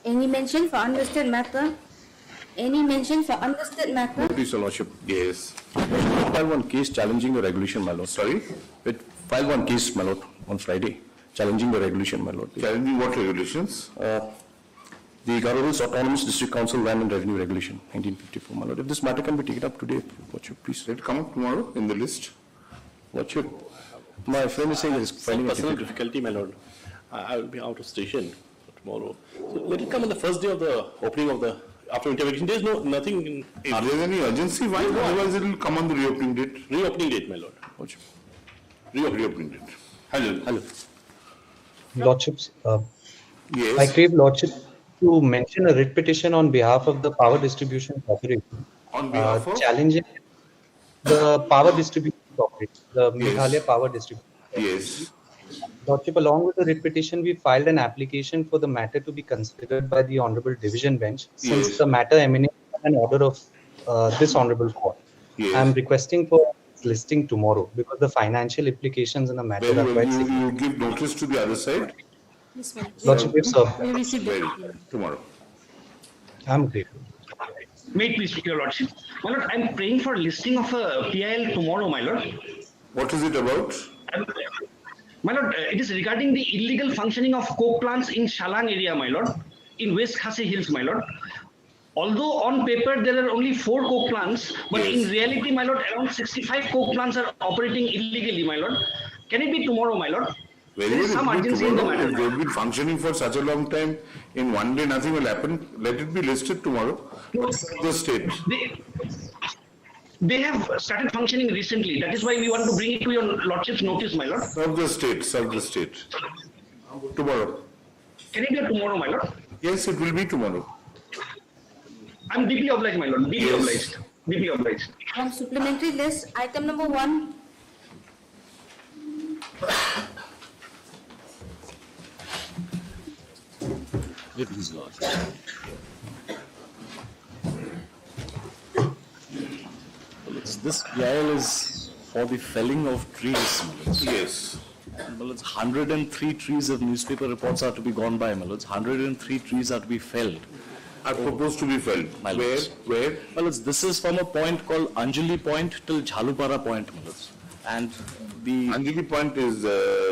Any mention for unlisted matter? Any mention for unlisted matter? Please, Your Lordship. Yes. File one case challenging the regulation, my lord. Sorry? File one case, my lord, on Friday, challenging the regulation, my lord. Challenging what regulations? The Government's Autonomous District Council Land and Revenue Regulation, 1954, my lord. If this matter can be taken up today, Lordship, please. Let it come up tomorrow in the list. Lordship, my friend is saying that it's filing a personal difficulty, my lord. I will be out of station tomorrow. So let it come on the first day of the opening of the after intervention. There is nothing in. If there is any urgency, why? Otherwise, it will come on the reopening date. Reopening date, my lord. Lordship. Reopening date. Hello. Lordships, Yes. I crave Lordship to mention a writ petition on behalf of the Power Distribution Corporation, On behalf of? challenging the Power Distribution Corporation, the Yes. Meghalaya Power Distribution. Yes. Lordship, along with the writ petition, we filed an application for the matter to be considered by the Honorable Division Bench, since Yes. the matter emanates from an order of this Honorable Court. Yes. I am requesting for listing tomorrow because the financial implications in the matter Very are well. quite significant. You give notice to the other side? This one. Lordship, yes, sir. We received Very it. well. Tomorrow. I am grateful. May it please speak, Your Lordship. My Lord, I'm praying for listing of a PIL tomorrow, my Lord. What is it about? My Lord, it is regarding the illegal functioning of coke plants in Shalang area, my Lord, in West Khasi Hills, my Lord. Although on paper there are only 4 coke plants, but Yes. in reality, my Lord, around 65 coke plants are operating illegally, my Lord. Can it be tomorrow, my Lord? Very There well. is some It will be urgency in the tomorrow. matter. If they've been functioning for such a long time, in one day nothing will happen. Let it be listed tomorrow. The state. They have started functioning recently. That is why we want to bring it to your Lordship's notice, my Lord. Serve the state. Serve the state. Tomorrow. Can it be tomorrow, my Lord? Yes, it will be tomorrow. I'm deeply obliged, my Lord. Deeply Yes. obliged. Deeply obliged. On supplementary list, item number 1. This PIL is for the felling of trees, my lords. Yes. Well, it's 103 trees if newspaper reports are to be gone by, my lords. 103 trees are to be felled. Are proposed to be felled. My Where? lords. Where? Well, this is from a point called Anjali Point till Jhalupara Point, my lords. And the Anjali Point is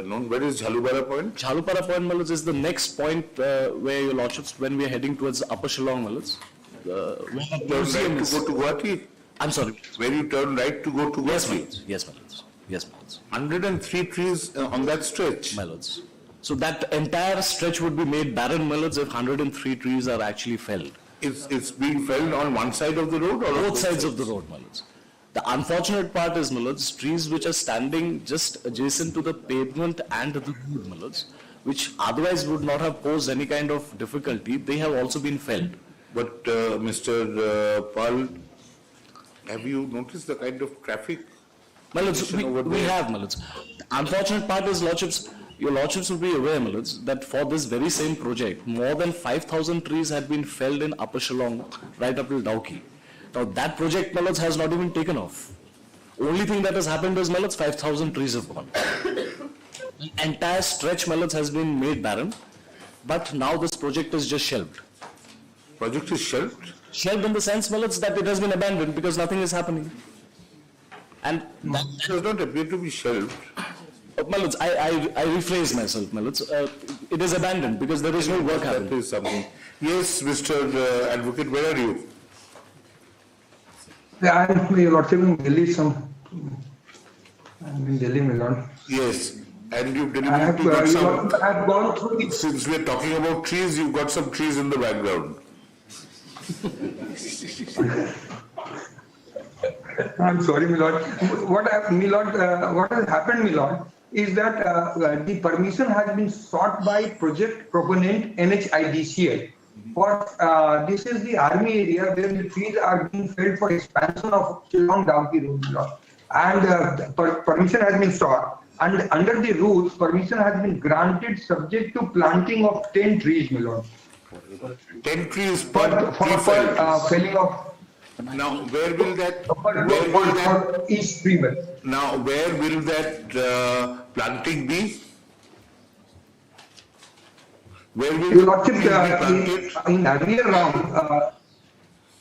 known. Where is Jhalubara Point? Jhalupara Point, my lords, is the next point where your lordships, when we are heading towards Upper Shillong, my lords. Where the Turn museum right is. to go to Guwahati? I'm sorry. Where you turn right to go to Yes, my Guwahati? lords. Yes, my lords. Yes, my lords. 103 trees on that stretch. My lords. So that entire stretch would be made barren, my lords, if 103 trees are actually felled. It's being felled on one side of the road or on Both sides of the road, my lords. The unfortunate part is, my lords, trees which are standing just adjacent to the pavement and the road, my lords, which otherwise would not have posed any kind of difficulty, they have also been felled. But Mr. Pal, have you noticed the kind of traffic? My lords, over we there? have, my lords. The unfortunate part is, lordships, your lordships will be aware, my lords, that for this very same project, more than 5,000 trees had been felled in Upper Shillong, right up till Dauki. Now that project, my lords, has not even taken off. Only thing that has happened is, my lords, 5,000 trees have gone. The entire stretch, my lords, has been made barren, but now this project is just shelved. Project is shelved? Shelved in the sense, my lords, that it has been abandoned because nothing is happening. And that, It does not appear to be shelved. my lords, I rephrase myself, my lords. It is abandoned because there is no work That happening. is something. Yes, Mr. Advocate, where are you? Yeah, I'm Your Lordship in Delhi. I'm in Delhi, my Lord. Yes, and you've I have, deliberately got Your some, Lordship, I have gone through the. since we're talking about trees, you've got some trees in the background. I'm sorry, my Lord. What has happened, my Lord, is that the permission has been sought by project proponent NHIDCL. For this is the army area where the trees are being felled for expansion of Shillong Dauki Road, my Lord. And permission has been sought. And under the rules, permission has been granted subject to planting of 10 trees, my Lord. 10 trees For per tree felled. felling of Now, where will that, for each tree well. now, where will that planting be? Where will Your Lordship, trees be planted? in earlier round,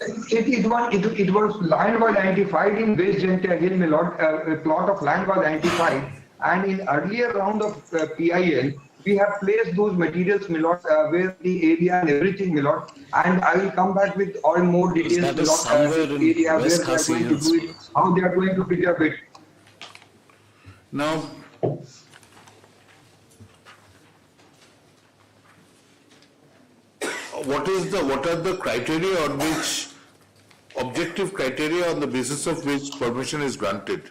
it was land was identified in West Gentile Hill, my lord. A plot of land was identified, and in earlier round of PIL, we have placed those materials, my lord, where the area and everything, my lord. And I will come back with all more details, That my is lord, somewhere in area where West they are Khasi going to Hills. do it, how they are going to preserve it. Now, what are the criteria on which, objective criteria on the basis of which permission is granted?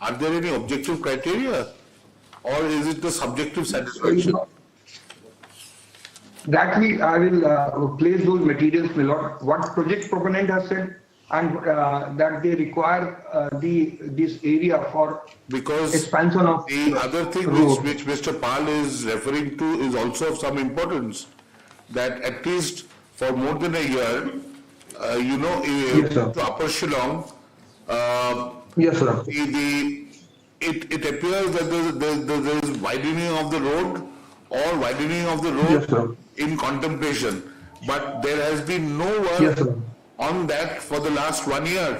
Are there any objective criteria, or is it the subjective satisfaction? That I will place those materials, my lord. What project proponent has said, and that they require this area for Because expansion of the other thing road. which Mr. Pal is referring to is also of some importance, that at least for more than a year, Yes, sir. to Upper Shillong, Yes, sir. it appears that there is widening of the road or widening of the road Yes, sir. in contemplation, but there has been no Yes, work sir. on that for the last 1 year.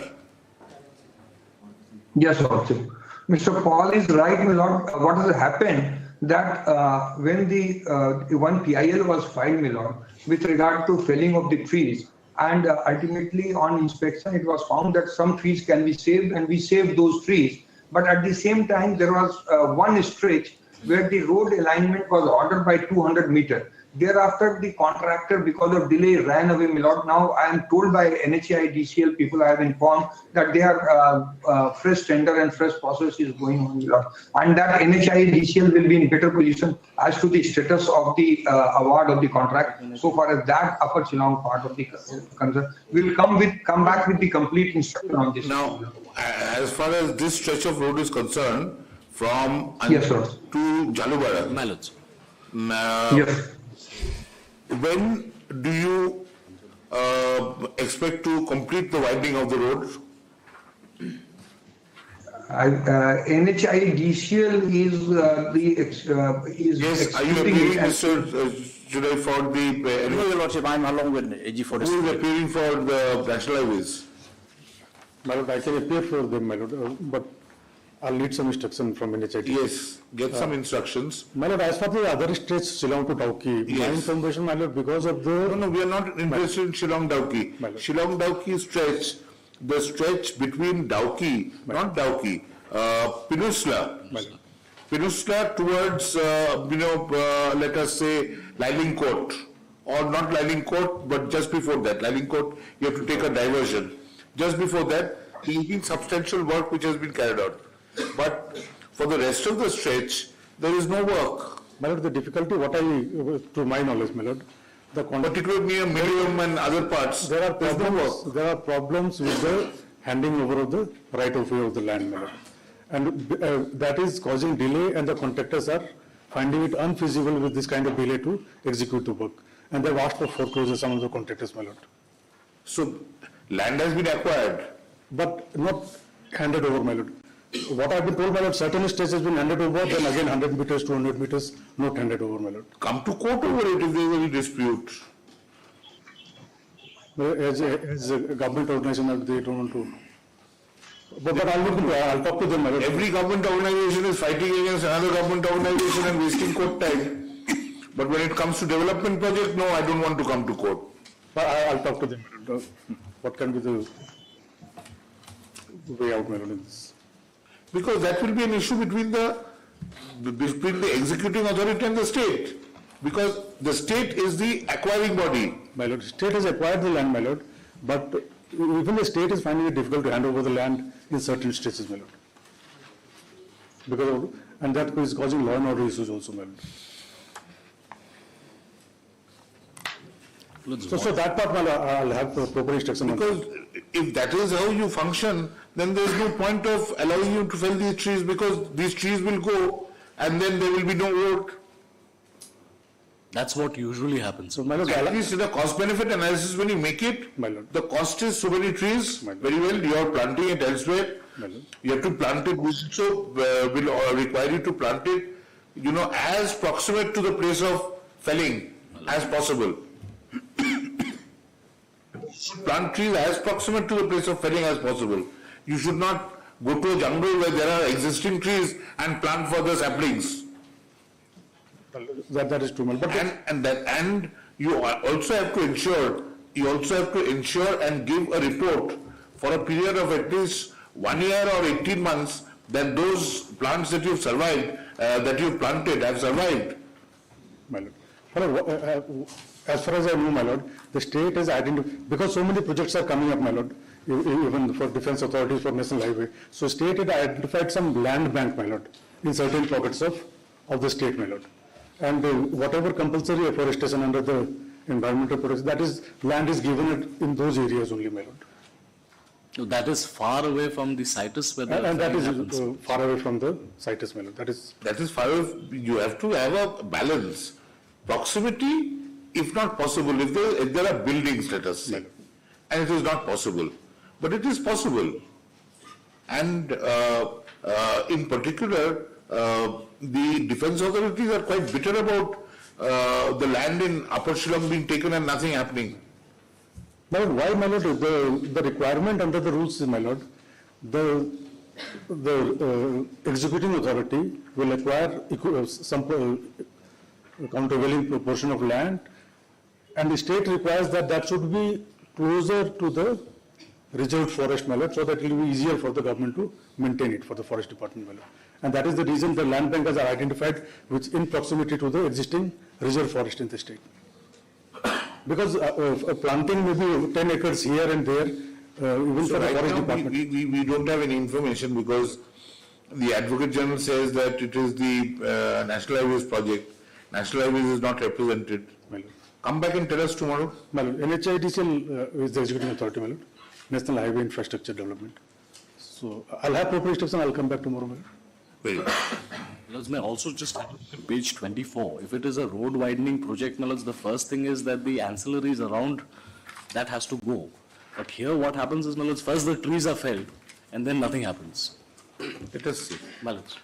Yes, sir. Mr. Paul is right, my lord. What has happened that when the one PIL was filed, my lord, with regard to felling of the trees, and ultimately on inspection, it was found that some trees can be saved, and we saved those trees. But at the same time, there was one stretch where the road alignment was ordered by 200 meters. Thereafter, the contractor, because of delay, ran away, my lord. Now, I am told by NHI DCL people, I have informed that they are fresh tender and fresh process is going on, my lord. And that NHI DCL will be in better position as to the status of the award of the contract. So far as that Upper Shillong part of the concern, we will come back with the complete instruction on this. Now, as far as this stretch of road is concerned, from Yes, sir. to Jalubara, Mallets. Yes. when do you expect to complete the widening of the road? NHI DCL is Yes, are you executing appearing, it as- Mr. Should I for the, No, Your Lordship, I am along with AG for who is appearing for the National Highways? My lord, I can appear for them, my lord, but I'll need some instruction from NHIT. Yes, get some instructions. My lord, as far as the other states, Shillong to Dauki, my Yes. information, my lord, because of No, the, no, we are not interested in Shillong Dauki. My lord. Shillong Dauki stretch, the stretch between Dauki, not Dauki, Peninsula. my lord. Peninsula towards, let us say, Liling Court, or not Liling Court, but just before that, Liling Court, you have to take a diversion. Just before that, there has been substantial work which has been carried out. But for the rest of the stretch, there is no work, My lord, the difficulty, to my knowledge, my lord, particularly near Miriam and other parts. there are There's no problems, work. there are problems with the handing over of the right of way of the land, my lord. And that is causing delay, and the contractors are finding it unfeasible with this kind of delay to execute the work. And they've asked for foreclosure, some of the contractors, my lord. So land has been acquired. But not handed over, my lord. What I've been told, my lord, certain states has been handed over, then again 100 meters, 200 meters, not handed over, my lord. Come to court over it if there is any dispute. As a government organization, they don't want to. But I'll talk to them, my lord. Every government organization is fighting against another government organization and wasting court time. But when it comes to development project, no, I don't want to come to court. I'll talk to them, my lord. What can be the way out, my lord, in this? Because that will be an issue between the executing authority and the state. Because the state is the acquiring body. My lord, state has acquired the land, my lord, but even the state is finding it difficult to hand over the land in certain stretches, my lord. Because of, and that is causing law and order issues also, my lord. So that part, my lord, I'll have proper instruction on. Because if that is how you function, then there is no point of allowing you to fell these trees, because these trees will go and then there will be no work. That's what usually happens. So, my lord, At least in a cost-benefit analysis, when you make it, My lord. the cost is so many trees, My lord. very well, you are planting it elsewhere. My lord. You have to plant it, which also will require you to plant it, as proximate to the place of felling as possible. Plant trees as proximate to the place of felling as possible. You should not go to a jungle where there are existing trees and plant further saplings. That is true, but And you also have to ensure and give a report for a period of at least 1 year or 18 months that those plants that you've survived, that you've planted have survived. My lord. As far as I know, my lord, the state has identified, because so many projects are coming up, my lord, even for defense authorities, for national highway. So state had identified some land bank, my lord, in certain pockets of the state, my lord. And whatever compulsory afforestation under the environmental protection, that is, land is given in those areas only, my lord. So that is far away from the situs where the And that is happens. far away from the situs, my lord. That is far away. You have to have a balance. Proximity, if not possible, if there are buildings, let us say, and it is not possible, but it is possible. And in particular, the defense authorities are quite bitter about the land in Upper Shillong being taken and nothing happening. my lord, why, my lord, the requirement under the rules is, my lord, the executing authority will acquire some countervailing proportion of land, and the state requires that should be closer to the reserved forest, my lord, so that it will be easier for the government to maintain it, for the forest department, my lord. And that is the reason the land bankers are identified which in proximity to the existing reserve forest in the state. Because planting may be 10 acres here and there, even for the forest department. We don't have any information because the Advocate General says that it is the National Highways project. National Highways is not represented. My lord. Come back and tell us tomorrow. My lord, NHIDCL is the executing authority, my lord, National Highway Infrastructure Development. So I'll have proper instruction, I'll come back tomorrow, my lord. Very good. Millards, may I also just have a look at page 24. If it is a road widening project, Millards, the first thing is that the ancillaries around that has to go. But here what happens is, Millards, first the trees are felled and then nothing happens. Let us see. Millards.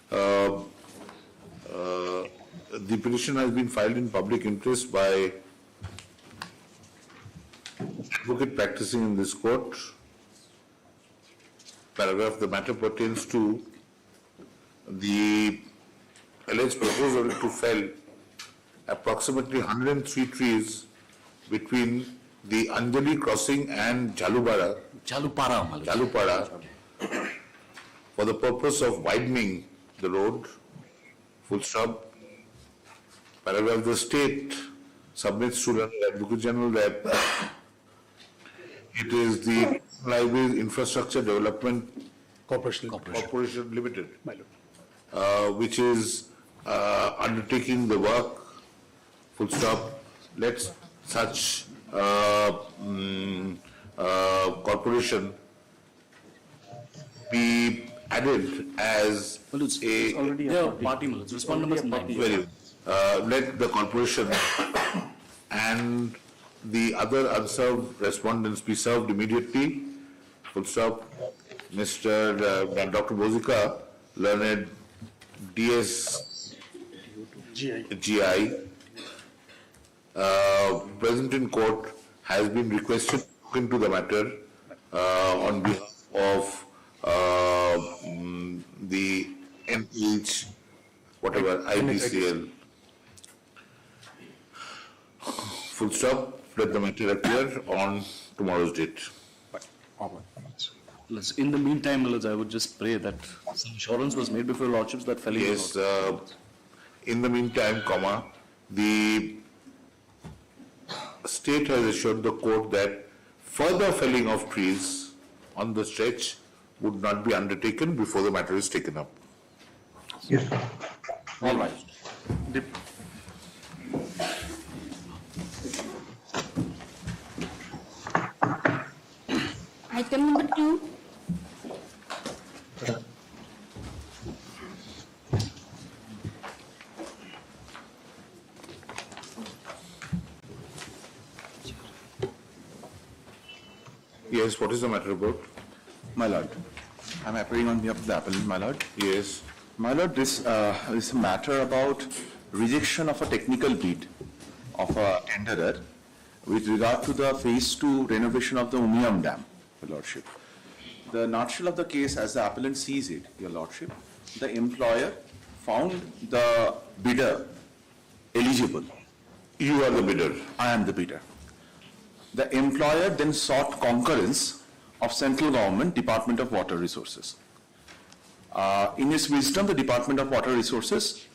The petition has been filed in public interest by advocate practicing in this court. Paragraph, the matter pertains to the alleged proposal to fell approximately 103 trees between the Anjali crossing and Jalupara for the purpose of widening the road, full stop. Paragraph, the state submits to the Advocate General that it is the Highways Infrastructure Development Corporation Limited, My lord. which is undertaking the work, full stop. Let such corporation be added as It's already a party, Millards. Respond number 9. very good. Let the corporation and the other unserved respondents be served immediately. Full stop. Mr. Dr. Bozika, learned DS GI, present in court, has been requested to look into the matter on behalf of the NH, whatever, IDCL. Full stop. Let the matter appear on tomorrow's date. In the meantime, Millards, I would just pray that some assurance was made before Lordships that felling Yes, in the meantime, the state has assured the court that further felling of trees on the stretch would not be undertaken before the matter is taken up. Yes. All right. Item number 2. Yes, what is the matter about? My lord, I'm appearing on behalf of the appellant, my lord. Yes. My lord, this is a matter about rejection of a technical bid of a tenderer with regard to the phase 2 renovation of the Umiam Dam, Your Lordship. The nutshell of the case, as the appellant sees it, Your Lordship, the employer found the bidder eligible. You are the bidder. I am the bidder. The employer then sought concurrence of central government Department of Water Resources. In its wisdom, the Department of Water Resources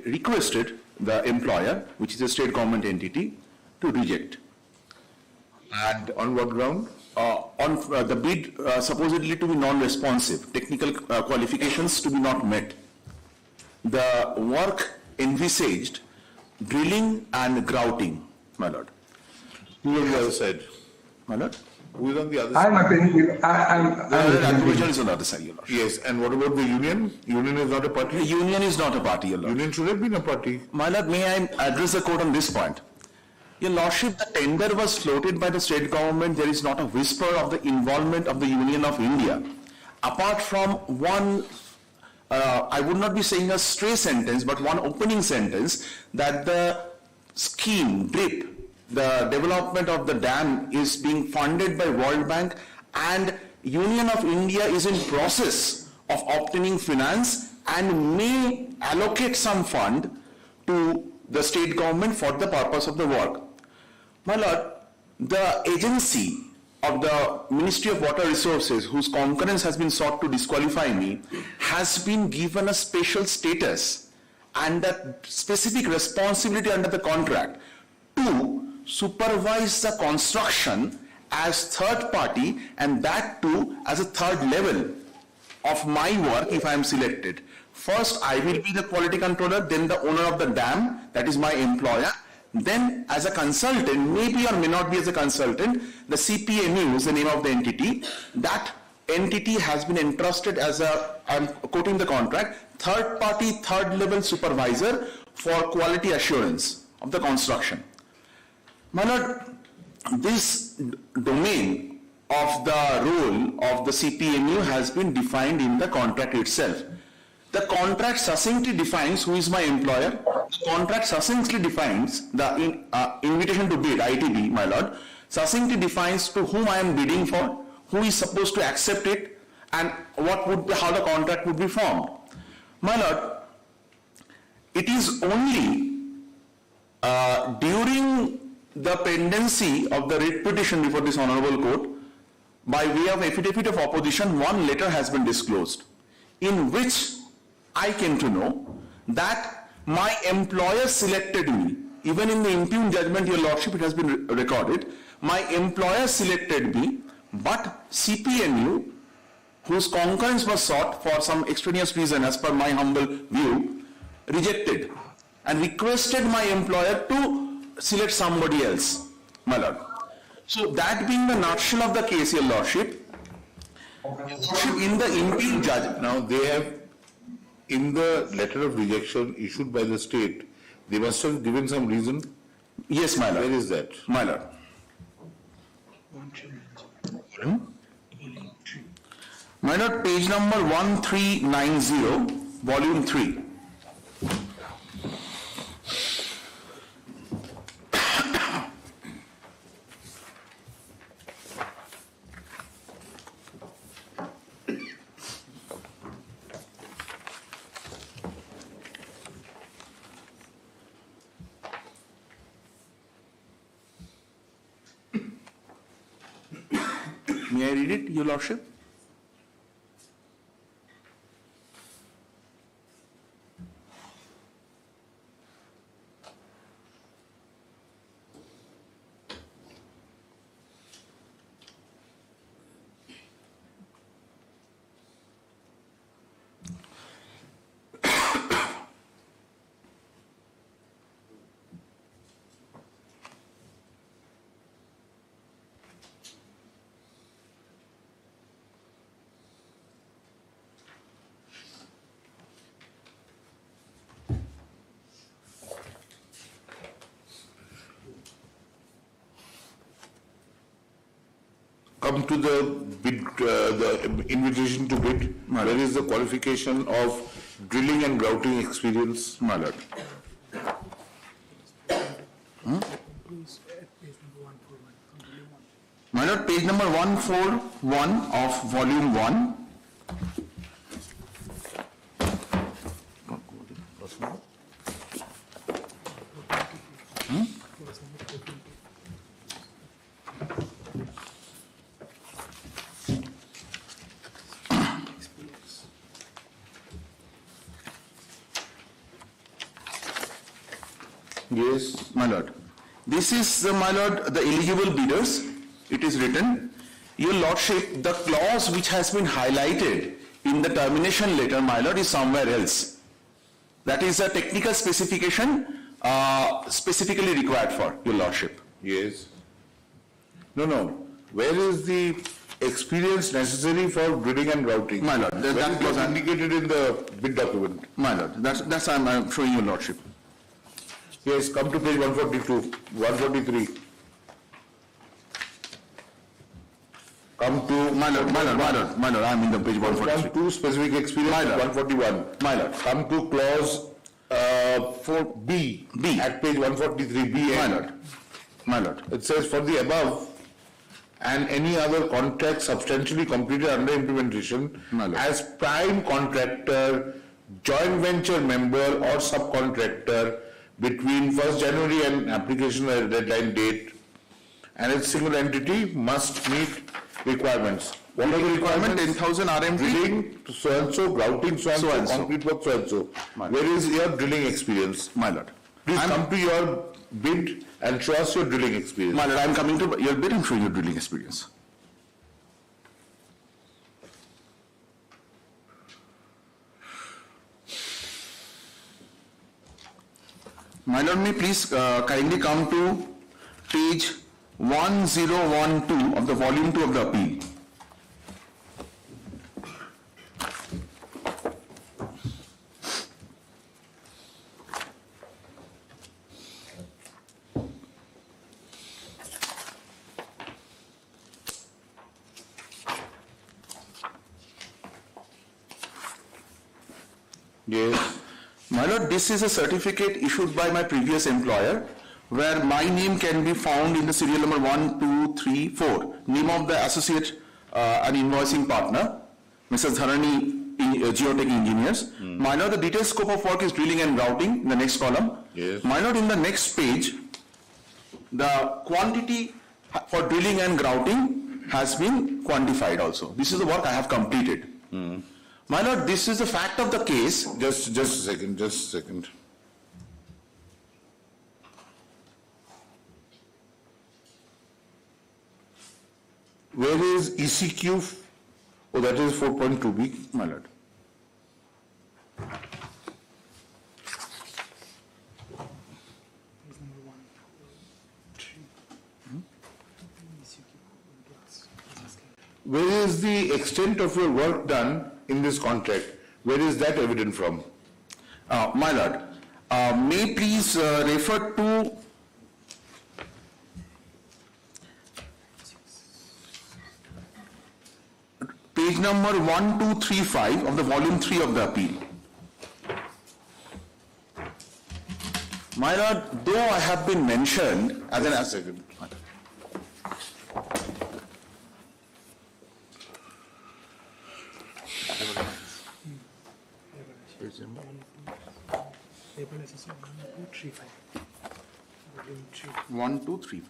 requested the employer, which is a state government entity, to reject. And on what ground? On the bid supposedly to be non-responsive, technical qualifications to be not met. The work envisaged drilling and grouting, my lord. Who is on the other side? My lord? Who is on the other side? I'm attending. The approval is on the other side, Your Lord. Yes, and what about the union? Union is not a The party? union is not a party, Your Lord. Union should have been a party. My lord, may I address the court on this point? Your Lordship, the tender was floated by the state government. There is not a whisper of the involvement of the Union of India. Apart from one, I would not be saying a stray sentence, but one opening sentence that the scheme, DRIP, the development of the dam is being funded by World Bank and Union of India is in process of obtaining finance and may allocate some fund to the state government for the purpose of the work. My lord, the agency of the Ministry of Water Resources, whose concurrence has been sought to disqualify me, has been given a special status and a specific responsibility under the contract to supervise the construction as third party, and that too as a third level of my work if I am selected. First, I will be the quality controller, then the owner of the dam, that is my employer. Then as a consultant, maybe or may not be as a consultant, the CPMU is the name of the entity. That entity has been entrusted as a, I'm quoting the contract, third party, third level supervisor for quality assurance of the construction. My lord, this domain of the role of the CPMU has been defined in the contract itself. The contract succinctly defines who is my employer. The contract succinctly defines the invitation to bid, ITB, my lord, succinctly defines to whom I am bidding for, who is supposed to accept it, and what would be, how the contract would be formed. My lord, it is only during the pendency of the writ petition before this honorable court, by way of affidavit of opposition, one letter has been disclosed, in which I came to know that my employer selected me. Even in the impugned judgment, Your Lordship, it has been recorded. My employer selected me, but CPMU, whose concurrence was sought for some extraneous reason, as per my humble view, rejected and requested my employer to select somebody else, my lord. So that being the nutshell of the case, Your Lordship, in the impugned judgment, Now they have, in the letter of rejection issued by the state, they must have given some reason. yes, my lord. Where is that? My lord. My lord, page number 1390, volume 3. May I read it, Your Lordship? Come to the bid, the invitation to bid. Where is the qualification of drilling and grouting experience? My lord. My lord, page number 141 of volume 1. Yes. My lord, this is, my lord, the eligible bidders. It is written, your lordship, the clause which has been highlighted in the termination letter, my lord, is somewhere else. That is a technical specification specifically required for your lordship. Yes. No. Where is the experience necessary for drilling and grouting? My lord, that was was indicated in the bid document. My lord, that's I'm showing your lordship. Yes, come to page 142, 143. Come to my lord, I'm in the page 143. Come to specific experience, My lord. 141. My lord. Come to clause 4B. B. At page 143, B. My lord. My lord. It says for the above and any other contract substantially completed under implementation My lord. as prime contractor, joint venture member or subcontractor between 1st January and application deadline date, and its single entity must meet requirements. What are the Requirement requirements? 10,000 RMT. Drilling so-and-so, grouting so-and-so, So-and-so. concrete work so-and-so. My Where is your drilling experience? My lord. Please come to your bid and show us your drilling experience. My lord, I'm coming to your bid and showing your drilling experience. My lord, may please kindly come to page 1012 of the volume 2 of the appeal. Yes. My lord, this is a certificate issued by my previous employer where my name can be found in the serial number 1, 2, 3, 4. Name of the associate and invoicing partner, Mrs. Dharani Geotech Engineers. My lord, the detailed scope of work is drilling and grouting in the next column. Yes. My lord, in the next page, the quantity for drilling and grouting has been quantified also. This is the work I have completed. My lord, this is the fact of the case. Just a second. Where is ECQ? Oh, that is 4.2B. My lord. Where is the extent of your work done in this contract? Where is that evident from? My lord, may please refer to page number 1235 of the volume 3 of the appeal. My lord, though I have been mentioned as an Second. One, two, three.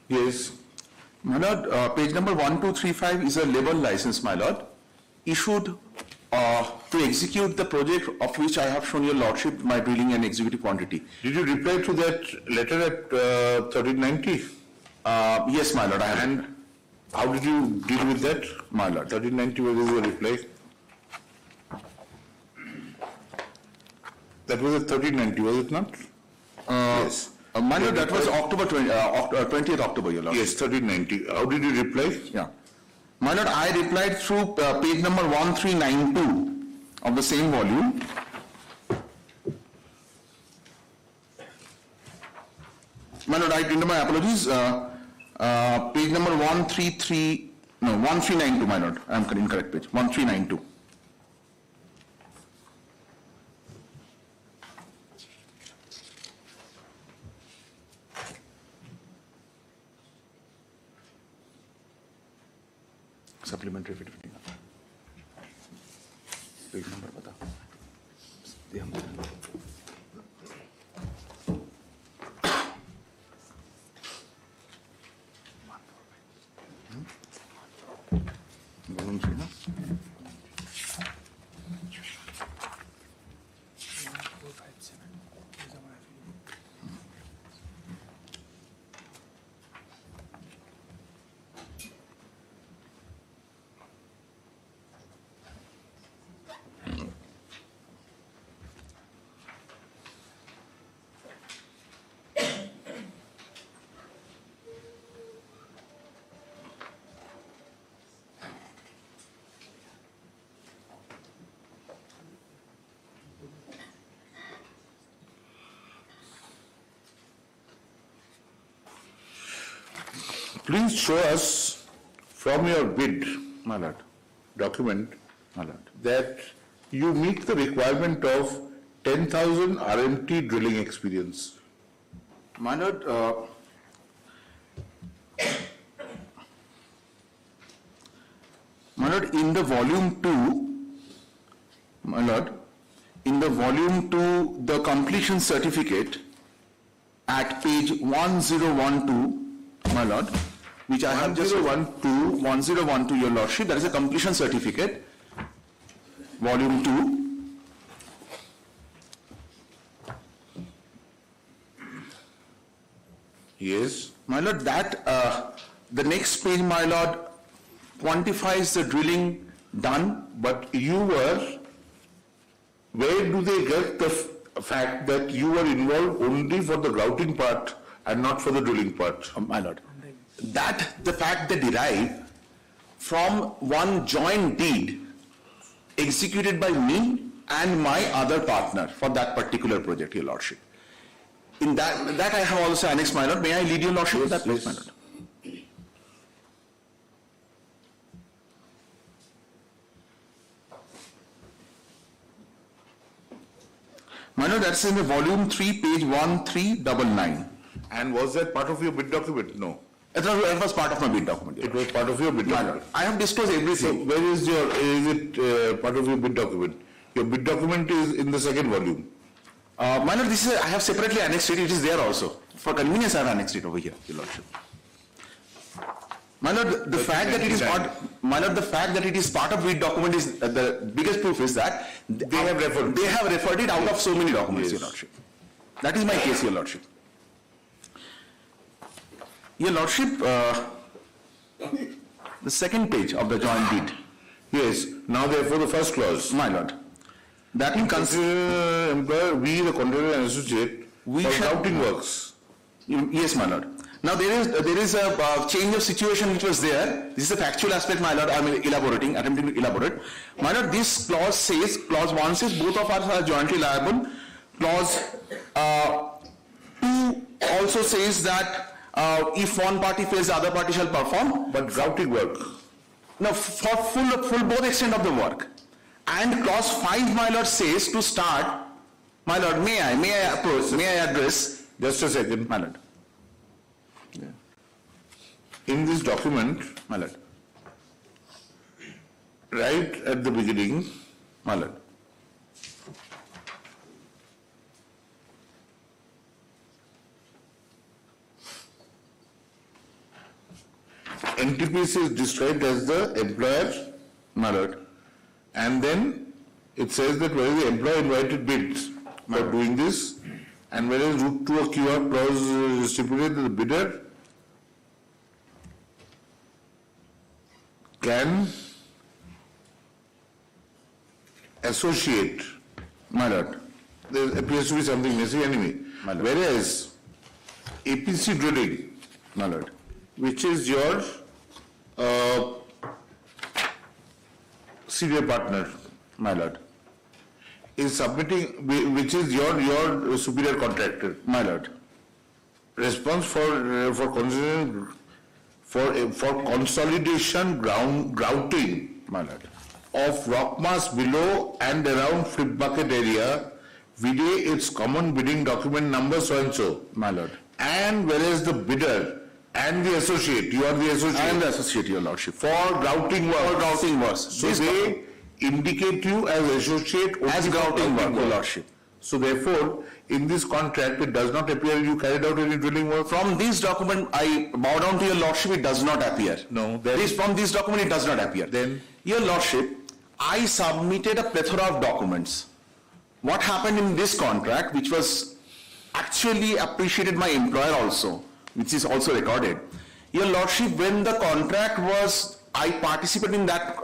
Yes. My lord, page number 1235 is a labor license, my lord, issued to execute the project of which I have shown your lordship my drilling and executive quantity. Did you reply to that letter at 1390? Yes, my lord, I have. And How did you deal with that? My lord. 1390 was your reply. That was at 1390, was it not? Yes. My lord, that was October 20th October, your lord. Yes, 1390. How did you reply? Yeah. My lord, I replied through page number 1392 of the same volume. My lord, I tender my apologies. Page number 1392, my lord. I am incorrect page. 1392. Supplementary fit fitting. Page number bata. Volume 3, no? Please show us from your bid, My lord. document, My lord. that you meet the requirement of 10,000 RMT drilling experience. My lord, in the volume 2, my lord, in the volume 2, the completion certificate at page 1012, my lord, which I have just 1012, your lordship, that is a completion certificate, volume 2. Yes. My lord, that, the next page, my lord, quantifies the drilling done. But you were, where do they get the fact that you were involved only for the grouting part and not for the drilling part? My lord, that the fact they derive from one joint deed executed by me and my other partner for that particular project, your lordship. In that I have also annexed, my lord. May I lead your lordship to that place, my lord? My lord, that's in the volume 3, page 1399. And was that part of your bid document? No. It was part of my bid document. It was part of your bid document. I have disclosed So everything. where is it part of your bid document? Your bid document is in the second volume. My lord, this is, I have separately annexed it. It is there also. For convenience, I have annexed it over here, your lordship. My lord, the fact that it is part, my lord, the fact that it is part of bid document is the biggest proof is that They have referred it out of so many documents, your lordship. That is my case, your lordship. Your lordship, the second page of the joint deed. Yes. Now therefore the first clause. My lord, that in Consider employer, we the contractor and associate, We for shall- grouting works. Yes, my lord. Now there is a change of situation which was there. This is a factual aspect, my lord. I am attempting to elaborate. My lord, this clause says, clause 1 says both of us are jointly liable. Clause 2 also says that if one party fails, the other party shall perform. But grouting work. Now for full both extent of the work. And clause 5, my lord, says to start. My lord, may I address? Just a second. My lord. In this document, My lord. right at the beginning, My lord. NTPC is described as the employer, My lord. and then it says that whether the employer invited bids for doing this, and whether route to a QR clause stipulated that the bidder can associate, My lord. there appears to be something missing anyway. My lord. Whereas APC drilling, My lord. which is your senior partner, My lord. is submitting, which is your superior contractor, My lord. response for consolidation grouting My lord. of rock mass below and around flip bucket area, vide its common bidding document number so and so. My lord. And whereas the bidder and the associate, you are the associate. I am the associate, your lordship. For grouting work. For grouting works. So they indicate you as associate only As for grouting work, your work. lordship. So therefore, in this contract, it does not appear you carried out any drilling work. From this document, I bow down to your lordship, it does not appear. No, then- From this document, it does not appear. Then? Your lordship, I submitted a plethora of documents. What happened in this contract, which was actually appreciated by employer also, which is also recorded. Your lordship, when the contract was, I participated in that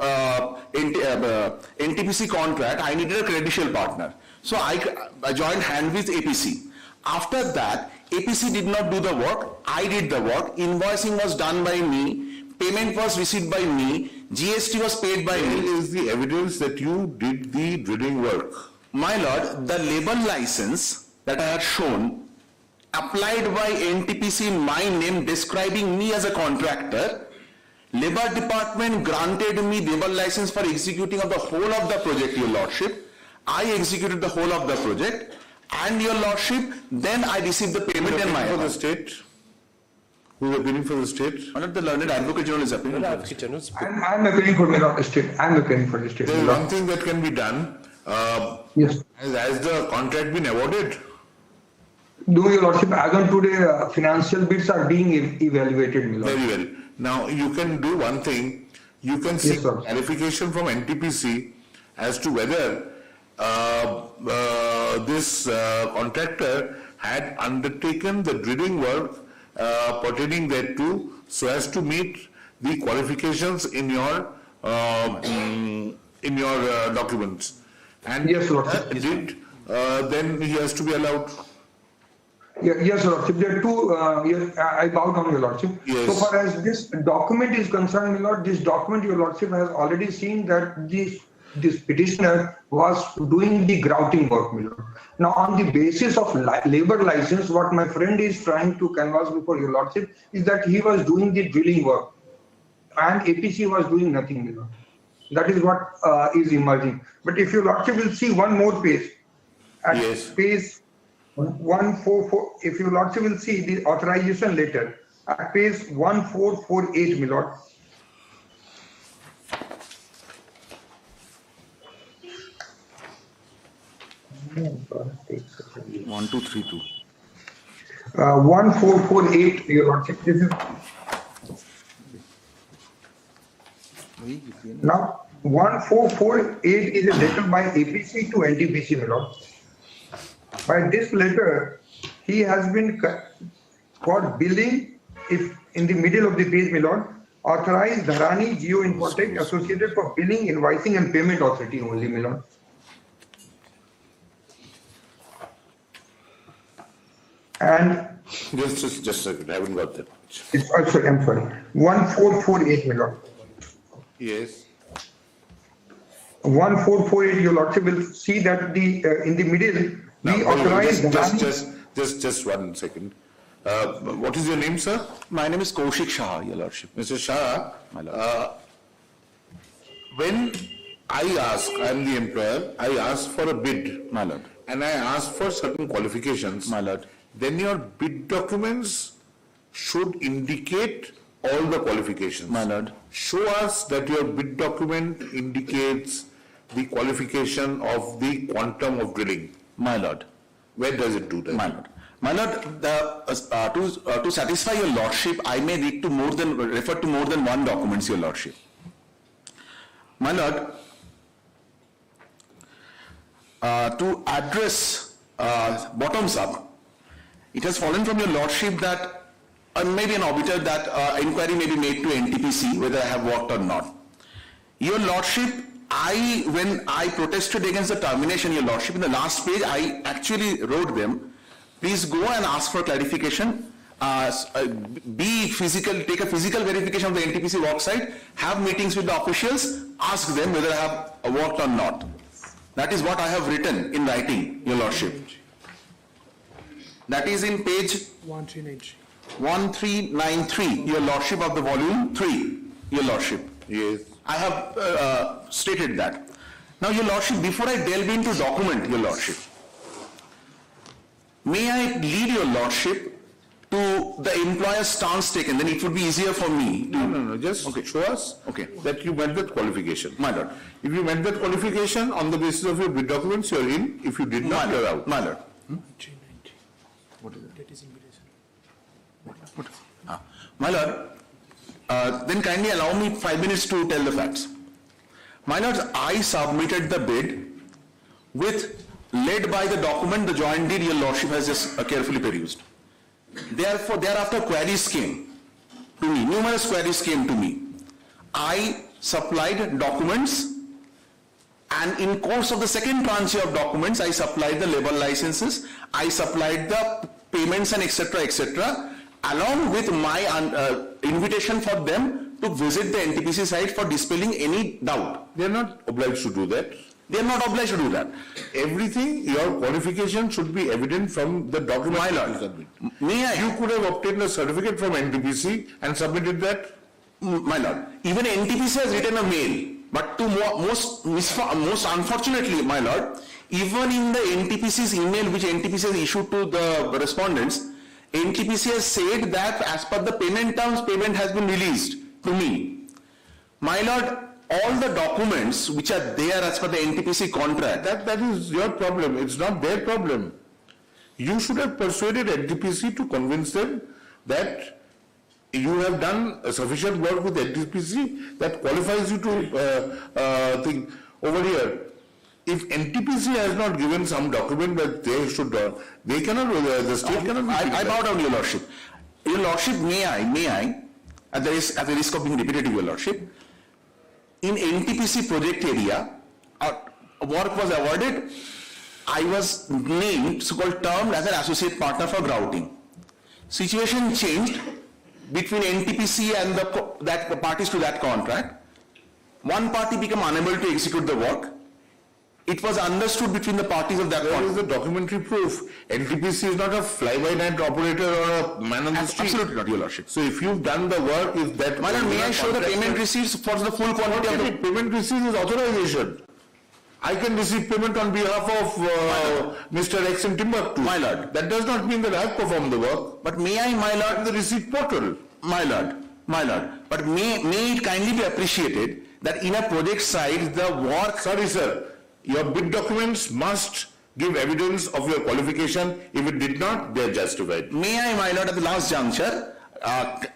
NTPC contract, I needed a credential partner. So I joined hand with APC. After that, APC did not do the work, I did the work, invoicing was done by me, payment was received by me, GST was paid by Where me. is the evidence that you did the drilling work? My lord, the labor license that I had shown applied by NTPC in my name describing me as a contractor, Labor Department granted me labor license for executing of the whole of the project, your lordship. I executed the whole of the project, and your lordship, then I received the payment in my For the account. state? Who is appealing for the state? My lord, the learned advocate general is appealing. I'm appealing for the state. I'm appealing for the state. There is one thing that can be done. Yes. Has the contract been awarded? Do your lordship, as on today, financial bids are being evaluated, my lord. Very well. Now, you can do one thing. You can seek Yes, sir. clarification from NTPC as to whether this contractor had undertaken the drilling work pertaining thereto so as to meet the qualifications in your documents. And Yes, Lord. did, then he has to be allowed. Yes, Lordship. There are two, yes, I bow down, Your Lordship. Yes. So far as this document is concerned, my Lord, this document, Your Lordship, has already seen that this petitioner was doing the grouting work, my Lord. Now, on the basis of labor license, what my friend is trying to canvass before Your Lordship is that he was doing the drilling work and APC was doing nothing, my Lord. That is what is emerging. But if Your Lordship will see one more page, at Yes. page 144, if Your Lordship will see the authorization letter at page 1448, my Lord. One, two, three, two. 1448, Your Lordship. This is now 1448 is a letter by APC to NTPC, my Lord. By this letter, he has been for billing, if in the middle of the page, my Lord, authorized Dharani Geo Infotech Associated for billing, invoicing and payment authority only, my Lord. And Just a second, I haven't got that much. it's also, I'm sorry, 1448, my Lord. Yes. 1448, Your Lordship will see that the in the middle, Now, we authorized Dharani. just 1 second. What is your name, sir? My name is Kaushik Shah, your lordship. Mr. Shah, My lord. when I am the employer, I ask for a bid. My lord. And I ask for certain qualifications. My lord. Then your bid documents should indicate all the qualifications. My lord. Show us that your bid document indicates the qualification of the quantum of drilling. My lord. Where does it do that? My lord. My lord, to satisfy your lordship, I may read to refer to more than one documents, your lordship. My lord, to address bottoms up, it has fallen from your lordship that maybe an obiter that inquiry may be made to NTPC whether I have worked or not. Your Lordship, when I protested against the termination, Your Lordship, in the last page, I actually wrote them, please go and ask for clarification, take a physical verification of the NTPC work site, have meetings with the officials, ask them whether I have worked or not. That is what I have written in writing, Your Lordship. That is in page 1393, Your Lordship, of the volume 3, Your Lordship. Yes. I have stated that. Now, Your Lordship, before I delve into document, Your Lordship, may I lead Your Lordship to the employer's stance taken, then it would be easier for me. No, just show us that you met that qualification. My Lord. If you met that qualification on the basis of your bid documents, you are in. If you did not, you are out. My Lord. What is it? My Lord, then kindly allow me 5 minutes to tell the facts. My Lord, I submitted the bid led by the document, the joint deed Your Lordship has just carefully perused. Therefore, thereafter queries came to me, numerous queries came to me. I supplied documents, and in course of the second tranche of documents, I supplied the labor licenses, I supplied the payments and etc., along with my invitation for them to visit the NTPC site for dispelling any doubt. They are not obliged to do that. They are not obliged to do that. Everything, your qualification should be evident from the document. My Lord, you could have obtained a certificate from NTPC and submitted that. My Lord, even NTPC has written a mail, but to most unfortunately, my Lord, even in the NTPC's email which NTPC has issued to the respondents, NTPC has said that as per the payment terms, payment has been released to me. My Lord, all the documents which are there as per the NTPC contract. That is your problem. It's not their problem. You should have persuaded NTPC to convince them that you have done sufficient work with NTPC that qualifies you to think over here. If NTPC has not given some document that they should, they cannot, the state cannot. I bow down, Your Lordship. Your Lordship, may I, at the risk of being repetitive, Your Lordship, in NTPC project area, work was awarded, I was named, so-called termed as an associate partner for grouting. Situation changed between NTPC and the parties to that contract. One party became unable to execute the work. It was understood between the parties of that contract. There is the documentary proof. NTPC is not a fly-by-night operator or a man on the street. Absolutely not, Your Lordship. So if you've done the work, if that... Madam, may I show the payment receipts for the full quantity of the... Payment receipt is authorization. I can receive payment on behalf of Mr. X in Timbuktu. My Lord. That does not mean that I have performed the work. But may I, my Lord... The receipt portal. My Lord. But may it kindly be appreciated that in a project site, the work... Sorry, sir. Your bid documents must give evidence of your qualification. If it did not, they are justified. May I, my Lord, at the last juncture,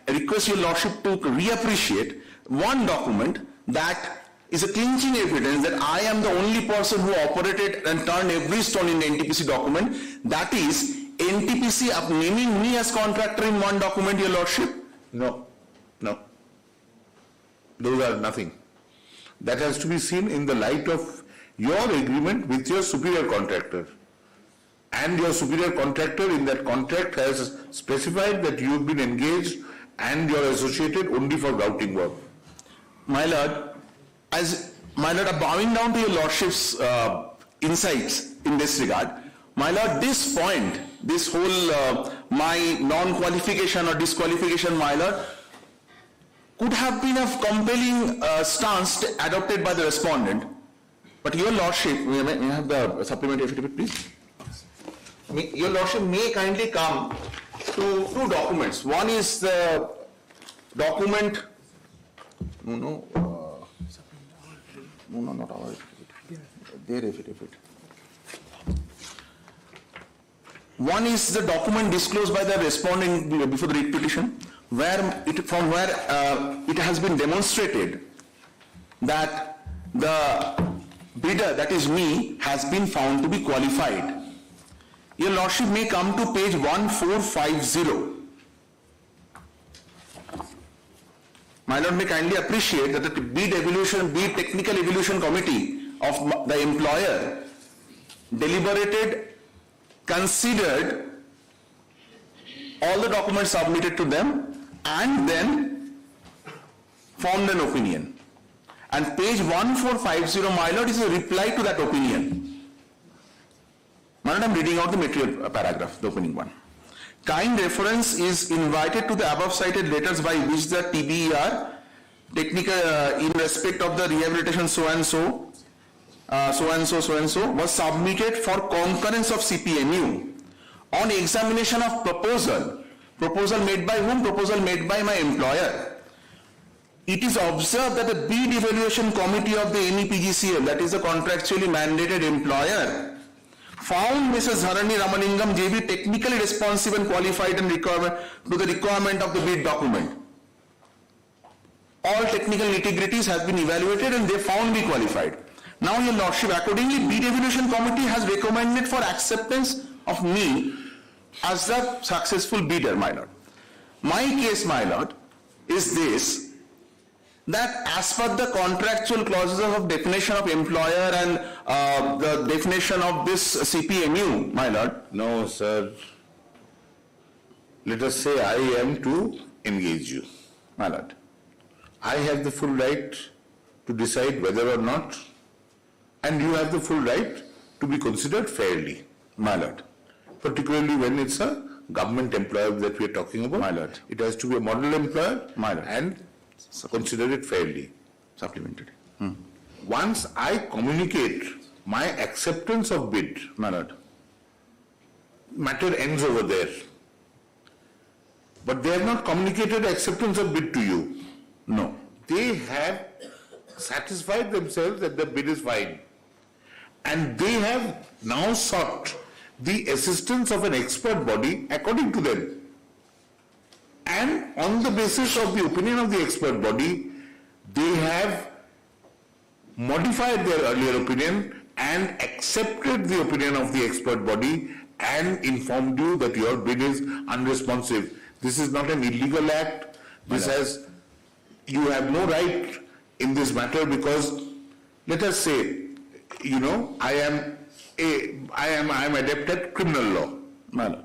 request Your Lordship to reappreciate one document that is a clinching evidence that I am the only person who operated and turned every stone in the NTPC document. That is NTPC naming me as contractor in one document, Your Lordship. No. Those are nothing. That has to be seen in the light of your agreement with your superior contractor. And your superior contractor in that contract has specified that you have been engaged and you are associated only for grouting work. My Lord, bowing down to Your Lordship's insights in this regard, my Lord, this point, this whole my non-qualification or disqualification, my Lord, could have been a compelling stance adopted by the respondent. But Your Lordship, may I have the supplementary affidavit, please? Your Lordship may kindly come to two documents. One is the document, not our affidavit, their affidavit. One is the document disclosed by the respondent before the writ petition, where it has been demonstrated that the bidder, that is me, has been found to be qualified. Your Lordship may come to page 1450. my lord may kindly appreciate that the bid technical evaluation committee of the employer deliberated, considered all the documents submitted to them and then formed an opinion. And page 1450, my lord, is a reply to that opinion. My lord, I am reading out the material paragraph, the opening one. Kind reference is invited to the above cited letters by which the TBER, technical in respect of the rehabilitation so and so, was submitted for concurrence of CPMU on examination of proposal. Proposal made by whom? Proposal made by my employer. It is observed that the bid evaluation committee of the NEPGCL, that is a contractually mandated employer, found Mrs. Dharani Ramalingam JB technically responsive and qualified and to the requirement of the bid document. All technical nitty-gritties have been evaluated and they found me qualified. Now, Your Lordship, accordingly, bid evaluation committee has recommended for acceptance of me as the successful bidder, my lord. My case, my lord, is this, that as per the contractual clauses of definition of employer and the definition of this CPMU, my lord. No, sir. Let us say I am to engage you, My lord. I have the full right to decide whether or not, and you have the full right to be considered fairly, My lord. particularly when it's a government employer that we are talking about. My lord. It has to be a model employer, My lord. and consider it fairly. Supplemented. Once I communicate my acceptance of bid, My lord. matter ends over there. But they have not communicated acceptance of bid to you. No. They have satisfied themselves that the bid is fine. And they have now sought the assistance of an expert body according to them. And on the basis of the opinion of the expert body, they have modified their earlier opinion and accepted the opinion of the expert body and informed you that your bid is unresponsive. This is not an illegal act. You have no right in this matter because, let us say, I am adept at criminal law. My lord.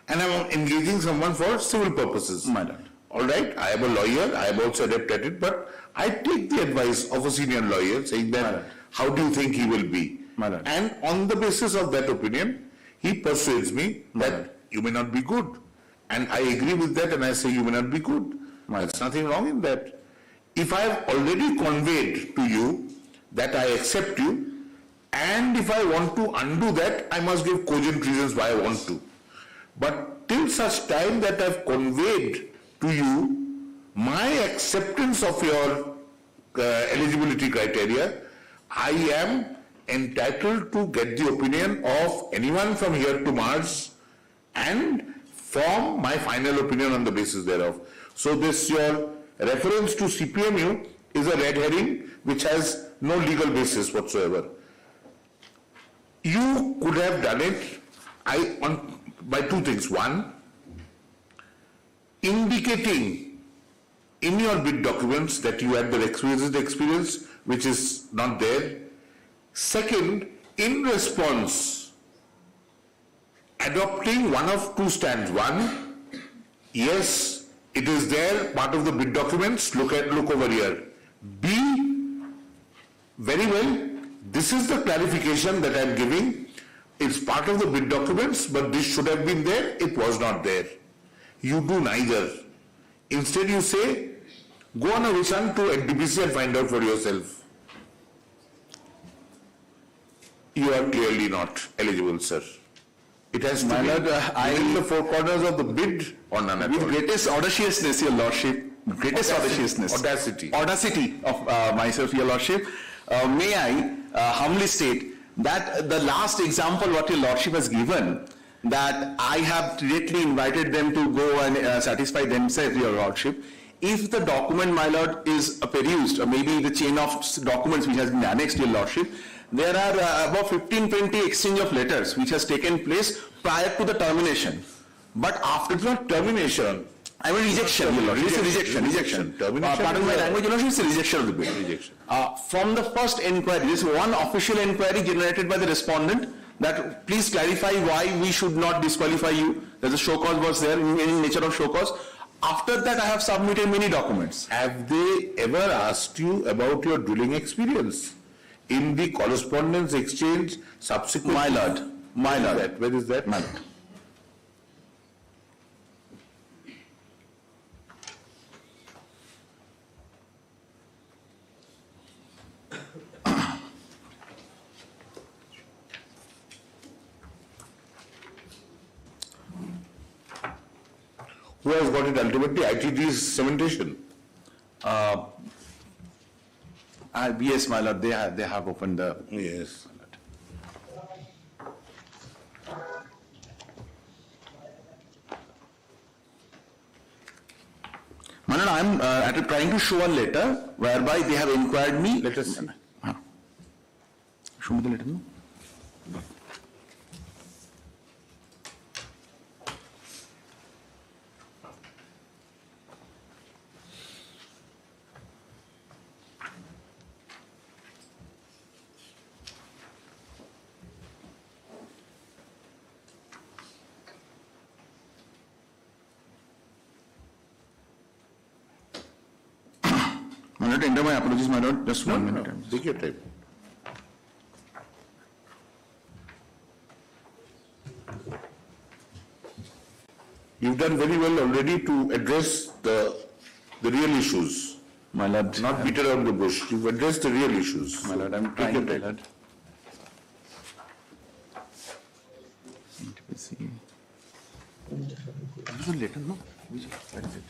And I am engaging someone for civil purposes. My lord. All right, I am a lawyer, I am also adept at it, but I take the advice of a senior lawyer saying that, how do you think he will be? My lord. And on the basis of that opinion, he persuades me that you may not be good. And I agree with that and I say you may not be good. There's nothing wrong in that. If I have already conveyed to you that I accept you, and if I want to undo that, I must give cogent reasons why I want to. But till such time that I have conveyed to you my acceptance of your eligibility criteria, I am entitled to get the opinion of anyone from here to Mars and form my final opinion on the basis thereof. So this your reference to CPMU is a red herring which has no legal basis whatsoever. You could have done it by two things. One, indicating in your bid documents that you had the requisite experience, which is not there. Second, in response, adopting one of two stands. One, yes, it is there, part of the bid documents, look over here. B, very well, this is the clarification that I am giving. It's part of the bid documents, but this should have been there, it was not there. You do neither. Instead you say, go on a vision to NTPC and find out for yourself. You are clearly not eligible, sir. It has to be in the four corners of the bid or none at all. With greatest audaciousness, Your Lordship, greatest audaciousness. Audacity of myself, Your Lordship, may I humbly state that the last example what Your Lordship has given, that I have directly invited them to go and satisfy themselves, Your Lordship. If the document, my lord, is perused, or maybe the chain of documents which has been annexed, Your Lordship, there are about 15-20 exchange of letters which has taken place prior to the termination. But after the termination, I mean rejection, your lordship. It's a rejection. Termination. Pardon my language, your lordship, it's a rejection of the bid. Rejection. From the first inquiry, this one official inquiry generated by the respondent that please clarify why we should not disqualify you. There's a show cause was there in nature of show cause. After that, I have submitted many documents. Have they ever asked you about your drilling experience? In the correspondence exchange subsequent? My lord. Where is that? My lord. Who has got it ultimately? ITD's cementation. Yes, my lord, they have opened the... Yes. My lord, I'm trying to show a letter whereby they have inquired me. Let us see. Show me the letter, no? My lord, enter my apologies, my lord. Just 1 minute. Take your time. You've done very well already to address the real issues. My lord. Not beat around the bush. You've addressed the real issues. My lord, I'm Take trying, your my time. lord. Let me see. This is a letter, no? Where is it?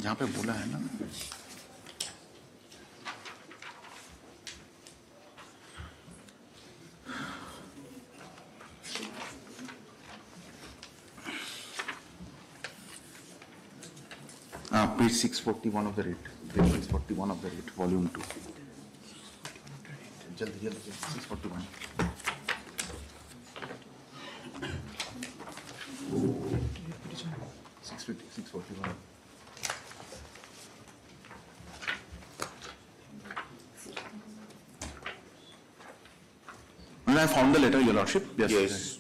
जहाँ पे बोला है ना page 641 of the rate, page 641 of the rate, volume 2. जल्दी 641. And I found the letter, your lordship. Yes.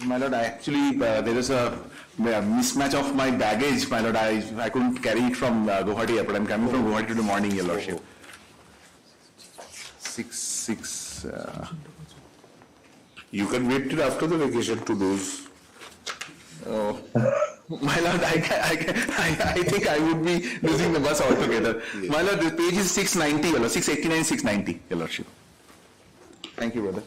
My lord, I actually, there is a mismatch of my baggage, my lord. I couldn't carry it from Guwahati airport. I'm coming from Guwahati today morning, your lordship. 6. You can wait till after the vacation to lose. Oh. My lord, I think I would be losing the bus altogether. Yes. My lord, the page is 690, your lord, 689, 690, your lordship. Thank you, brother.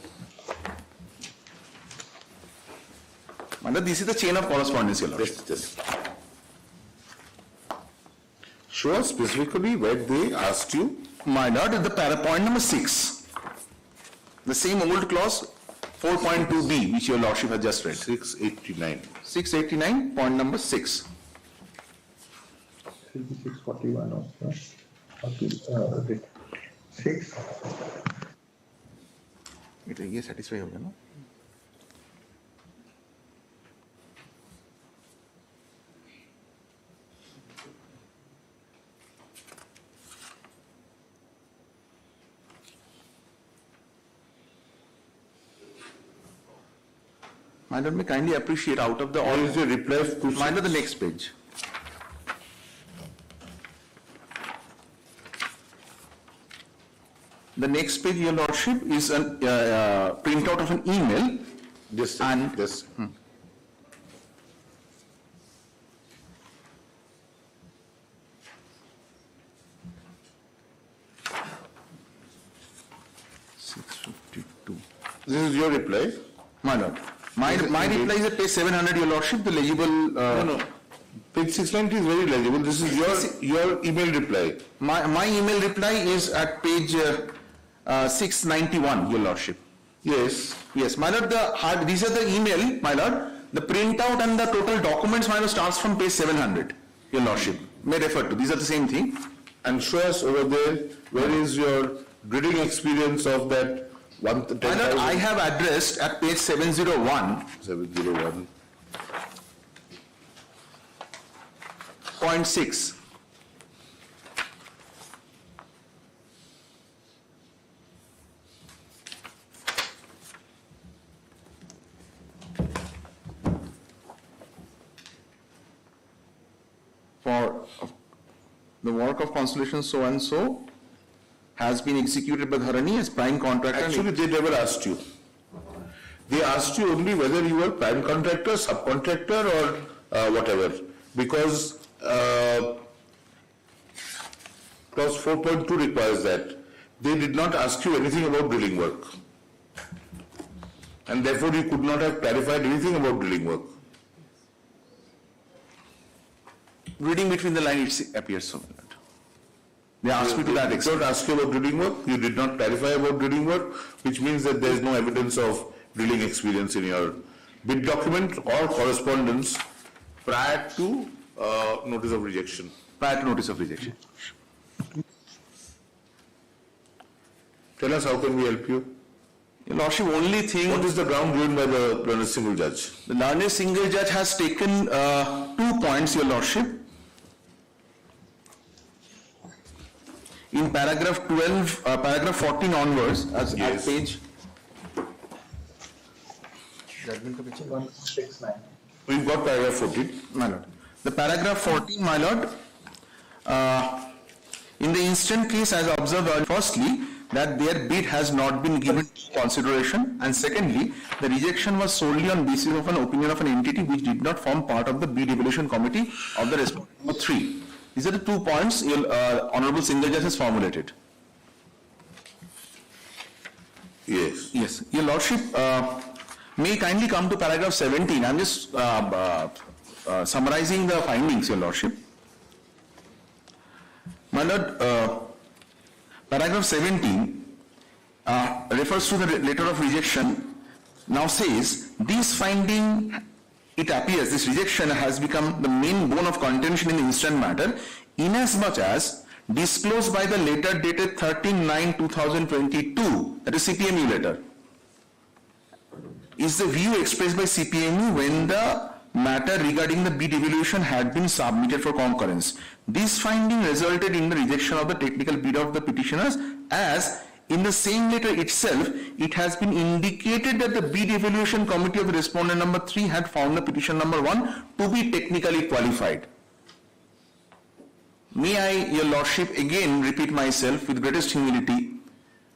My lord, this is the chain of correspondence, your lordship. Yes. Show us specifically where they asked you. My lord, the point number 6. The same old clause, 4.2b, which your lordship has just read. 689. 689, point number 6. 641 also. 6. ये satisfy हो गया ना? My lord, may kindly appreciate out of the all. Is the reply to My lord, the next page. The next page, your lordship, is a printout of an email. Yes, and yes. This is your reply. My lord. My reply is at page 700, your lordship, the legible... No. Page 690 is very legible. This is your email reply. My email reply is at page 691, your lordship. Yes. Yes, my lord, these are the email, my lord. The printout and the total documents, my lord, starts from page 700, your lordship. May refer to. These are the same thing. And show us over there, where is your drilling experience of that My lord, I have addressed at page 701. 701. Point 6. For the work of Constellation so and so has been executed by Dharani as prime contractor. Actually, they never asked you. They asked you only whether you were prime contractor, subcontractor, or whatever. Because clause 4.2 requires that. They did not ask you anything about drilling work. And therefore, you could not have clarified anything about drilling work. Reading between the lines, it appears so. They asked me to that extent. They did not ask you about drilling work. You did not clarify about drilling work, which means that there is no evidence of drilling experience in your bid document or correspondence prior to notice of rejection. Prior to notice of rejection. Tell us, how can we help you? Your Lordship, only thing... What is the ground given by the learned single judge? The learned single judge has taken 2 points, Your Lordship. In paragraph 12, paragraph 14 onwards, as at page... We've got paragraph 14. My lord. The paragraph 14, my lord, in the instant case, as observed earlier, firstly, that their bid has not been given consideration, and secondly, the rejection was solely on basis of an opinion of an entity which did not form part of the bid evaluation committee of the respondent. Number 3. These are the 2 points Honorable Single Judge has formulated. Yes. Yes. Your Lordship, may kindly come to paragraph 17. I'm just summarizing the findings, Your Lordship. My Lord, paragraph 17 refers to the letter of rejection. Now says, this finding, it appears, this rejection has become the main bone of contention in the instant matter, inasmuch as disclosed by the letter dated 13/9/2022, that is CPMU letter, is the view expressed by CPMU when the matter regarding the bid evaluation had been submitted for concurrence. This finding resulted in the rejection of the technical bid of the petitioners, as in the same letter itself, it has been indicated that the bid evaluation committee of the respondent number 3 had found the petition number 1 to be technically qualified. May I, Your Lordship, again repeat myself with greatest humility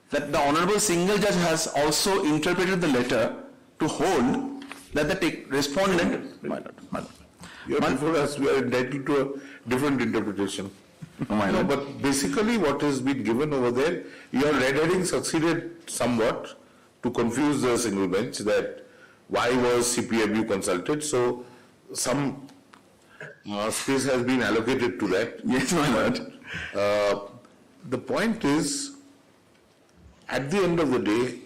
that the Honorable Single Judge has also interpreted the letter to hold that the respondent... My Lord. Before us, we are entitled to a different interpretation. No, but basically what has been given over there, your red herring succeeded somewhat to confuse the single bench that why was CPMU consulted, so some space has been allocated to that. Yes, my lord. The point is, at the end of the day,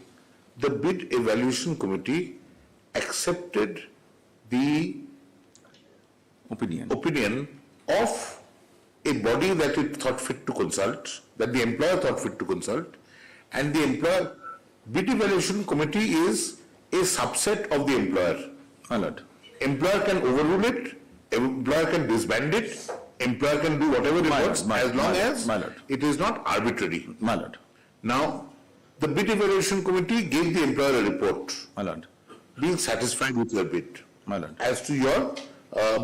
the bid evaluation committee accepted the opinion of a body that it thought fit to consult, that the employer thought fit to consult, and the employer bid evaluation committee is a subset of the employer. My lord. Employer can overrule it, employer can disband it, employer can do whatever it wants, as long as it is not arbitrary. My lord. Now, the bid evaluation committee gave the employer a report. My lord. Being satisfied with your bid. My lord. As to your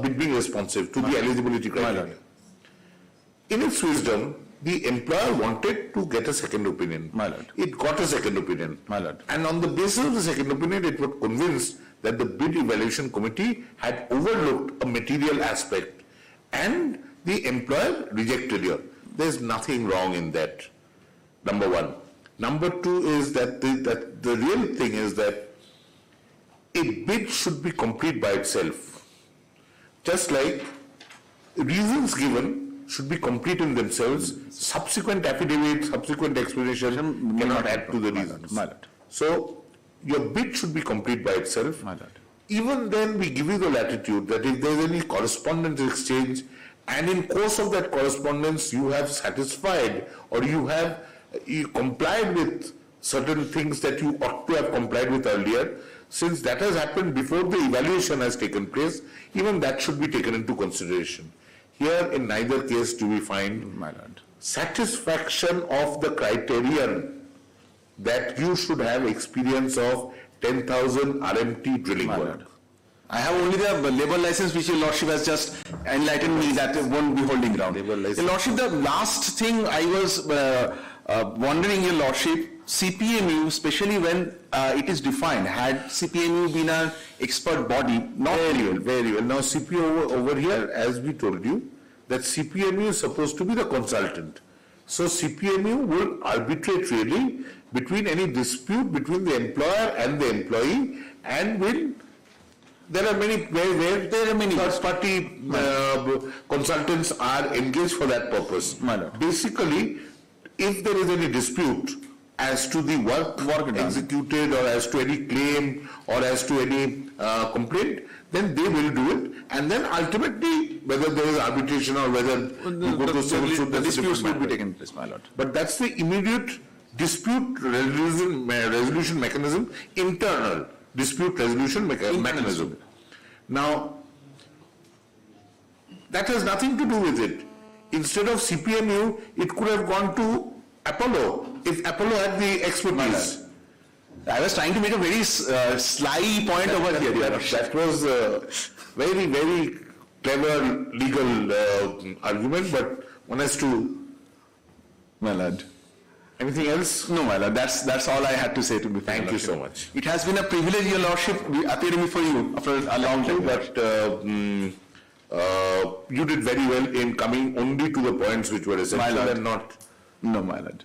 bid being responsive to the eligibility criteria. In its wisdom, the employer wanted to get a second opinion. My lord. It got a second opinion. My lord. And on the basis of the second opinion, it was convinced that the bid evaluation committee had overlooked a material aspect, and the employer rejected you. There is nothing wrong in that. Number 1. Number 2 is that the real thing is that a bid should be complete by itself. Just like reasons given should be complete in themselves, subsequent affidavit, subsequent explanation cannot add to the reasons. So, your bid should be complete by itself. Even then, we give you the latitude that if there is any correspondence exchange, and in course of that correspondence, you have satisfied or you complied with certain things that you ought to have complied with earlier. Since that has happened before the evaluation has taken place, even that should be taken into consideration. Here, in neither case do we find satisfaction of the criterion that you should have experience of 10,000 RMT drilling work. I have only the labor license which your lordship has just enlightened me that won't be holding ground. Your lordship, the last thing I was wondering, your lordship, CPMU, especially when it is defined, had CPMU been an expert body, not very well. Now CPMU over here, as we told you, that CPMU is supposed to be the consultant. So CPMU will arbitrate really between any dispute between the employer and the employee, and will, there are many third-party consultants are engaged for that purpose. Basically, if there is any dispute as to the work executed, or as to any claim, or as to any complaint, then they will do it, and then ultimately, whether there is arbitration or whether you go to civil suit, the disputes will be taken place, my lord. But that's the immediate dispute resolution mechanism, internal dispute resolution mechanism. Now, that has nothing to do with it. Instead of CPMU, it could have gone to Apollo, if Apollo had the expertise. I was trying to make a very sly point over here. That was a very, very clever legal argument, but one has to... My lord. Anything else? No, my lord. That's all I had to say to be. Thank you so much. It has been a privilege, your lordship, appearing before you after a long time. But you did very well in coming only to the points which were essential and not... No, my lord.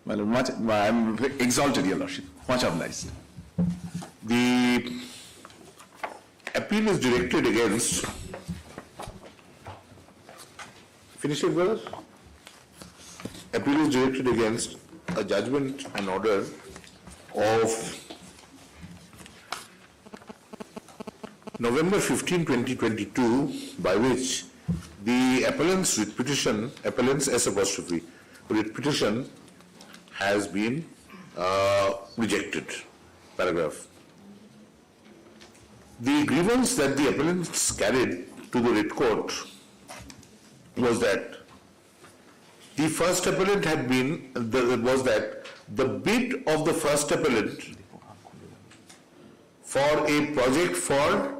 My lord, I'm exalted, your lordship. Much obliged. The appeal is directed against... Finish it, brother? Appeal is directed against a judgment and order of November 15, 2022, by which the appellant's writ petition, appellant's S apostrophe, writ petition has been rejected. Paragraph. The grievance that the appellants carried to the writ court was that the first appellant had been, was that the bid of the first appellant for a project for,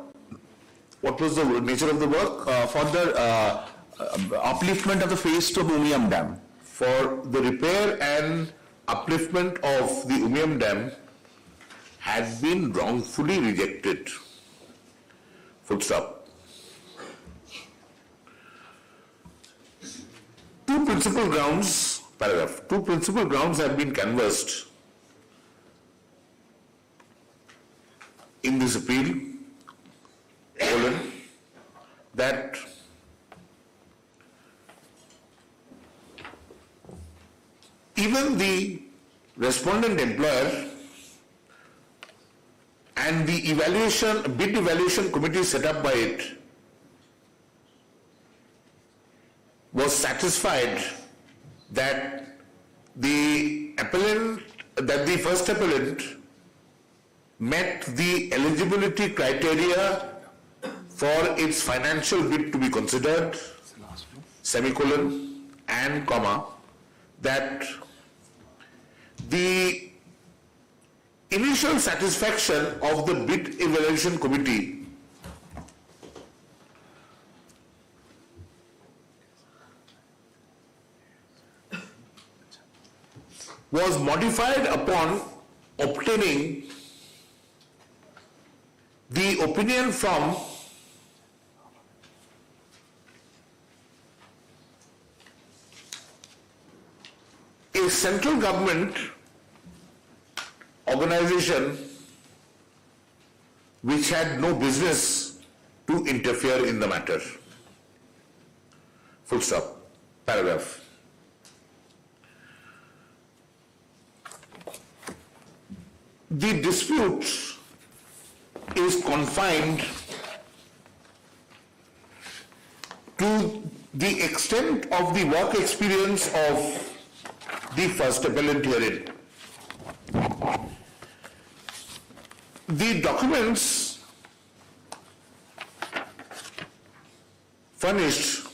what was the nature of the work? For the upliftment of the phase 2 of Umiam Dam. For the repair and upliftment of the Umiam Dam had been wrongfully rejected. Full stop. Two principal grounds, paragraph, two principal grounds have been canvassed in this appeal, that even the respondent employer and the bid evaluation committee set up by it was satisfied that the first appellant met the eligibility criteria for its financial bid to be considered, semicolon, and comma, that the initial satisfaction of the bid evaluation committee was modified upon obtaining the opinion from a central government organization which had no business to interfere in the matter. Full stop. Paragraph. The dispute is confined to the extent of the work experience of the first appellant herein. The documents furnished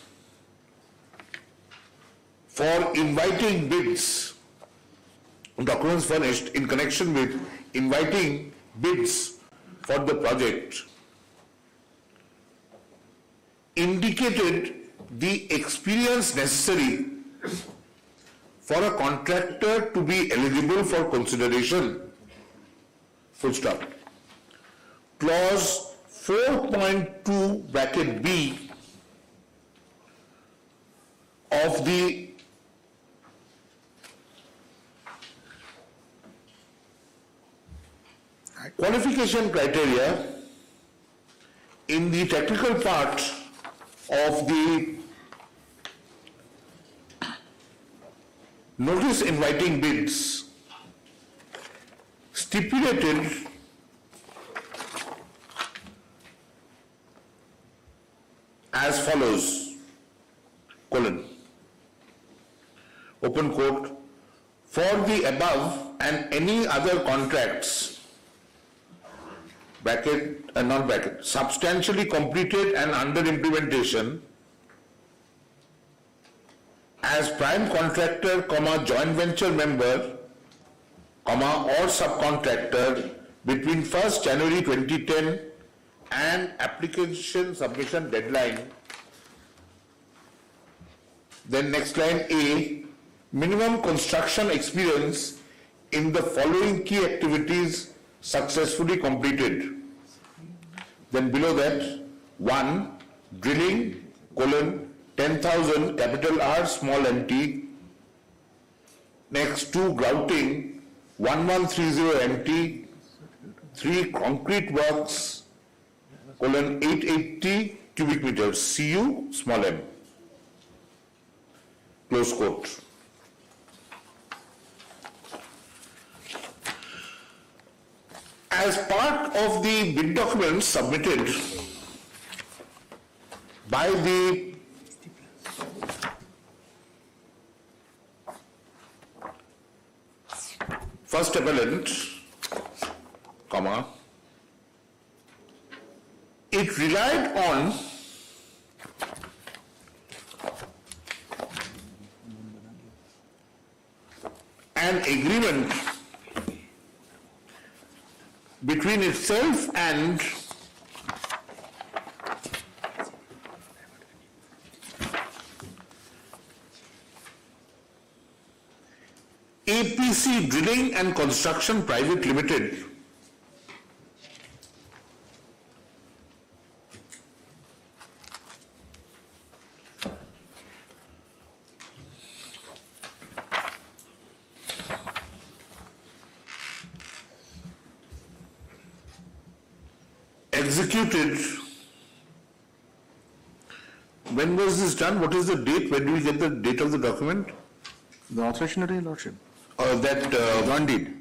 for inviting bids, documents furnished in connection with inviting bids for the project indicated the experience necessary for a contractor to be eligible for consideration. Full stop. Clause 4.2 bracket B of the qualification criteria in the technical part of the notice inviting bids stipulated as follows, colon, open quote, for the above and any other contracts, bracket and non-bracket, substantially completed and under implementation as prime contractor, comma, joint venture member, comma, or subcontractor between 1st January 2010 and application submission deadline. Then next line A, minimum construction experience in the following key activities successfully completed. Then below that, 1, drilling, colon, 10,000, capital R, small mt. Next, 2, grouting, 1130 mt. 3, concrete works, colon, 880 cubic meters, CU, small m. Close quote. As part of the bid documents submitted by the first appellant, comma, it relied on an agreement between itself and APC Drilling and Construction Private Limited executed. When was this done? What is the date? When do we get the date of the document? The authorization letter, Your Lordship. That Joint deed.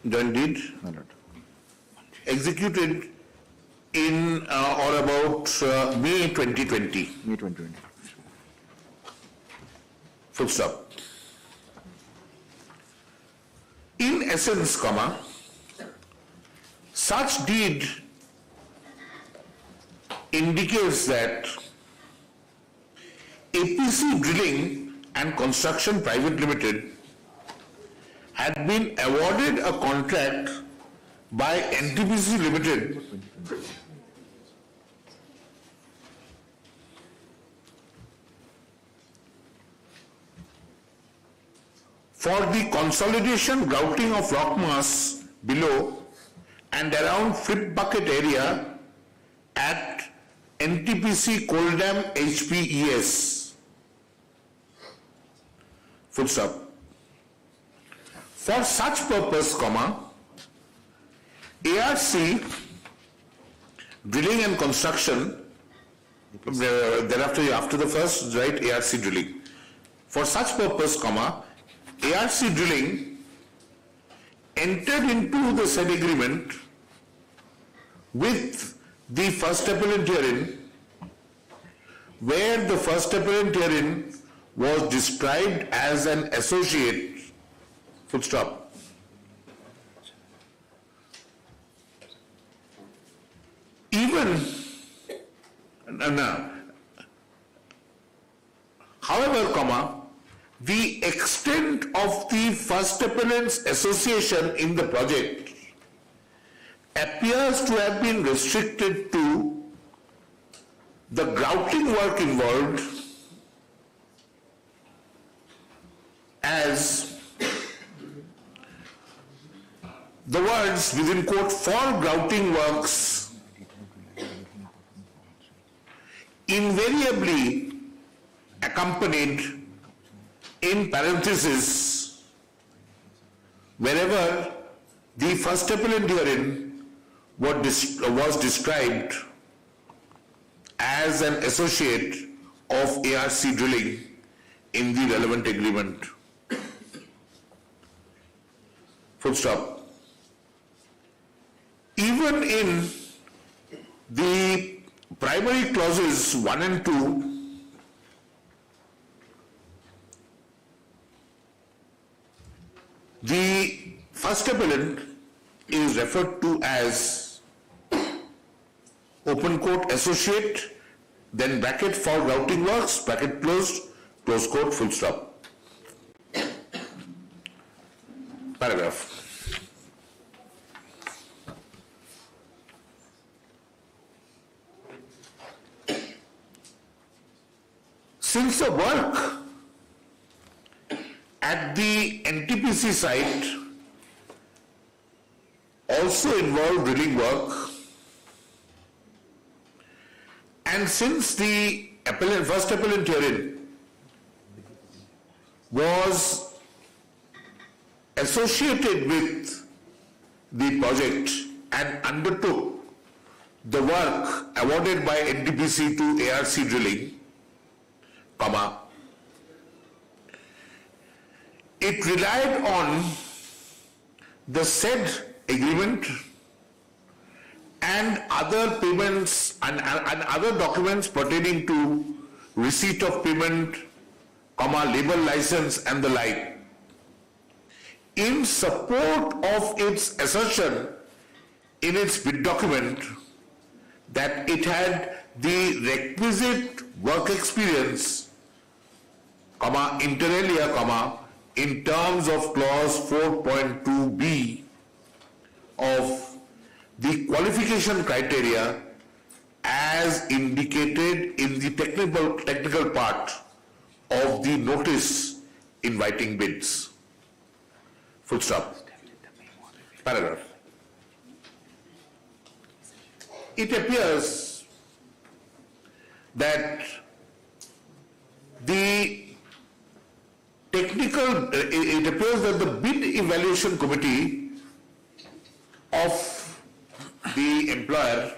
joint deed My Lord. executed in or about May 2020. May 2020. Full stop. In essence, comma, such deed indicates that APC Drilling and Construction Private Limited had been awarded a contract by NTPC Limited for the consolidation grouting of rock mass below and around flip bucket area at NTPC Coldam HPES. Full stop. For such purpose, comma, ARC Drilling and Construction, thereafter after the first, right, ARC Drilling. For such purpose, comma, ARC Drilling entered into the said agreement with the first appellant herein, where the first appellant herein was described as an associate, full stop. Now, however, comma, the extent of the first appellant's association in the project appears to have been restricted to the grouting work involved, as the words within quote for grouting works invariably accompanied in parenthesis wherever the first appellant herein was described as an associate of ARC drilling in the relevant agreement. Full stop. Even in the primary clauses 1 and 2, the first appellant is referred to as open quote associate, then bracket for grouting works, bracket closed, close quote, full stop. Paragraph. Since the work at the NTPC site also involved drilling work, and since the first appellant herein was associated with the project and undertook the work awarded by NTPC to ARC drilling, comma, it relied on the said agreement and other payments and other documents pertaining to receipt of payment, comma, labor license and the like, in support of its assertion in its bid document that it had the requisite work experience, comma, inter alia, comma, in terms of clause 4.2b of the qualification criteria as indicated in the technical part of the notice inviting bids. Full stop. Paragraph. It appears that the bid evaluation committee of the employer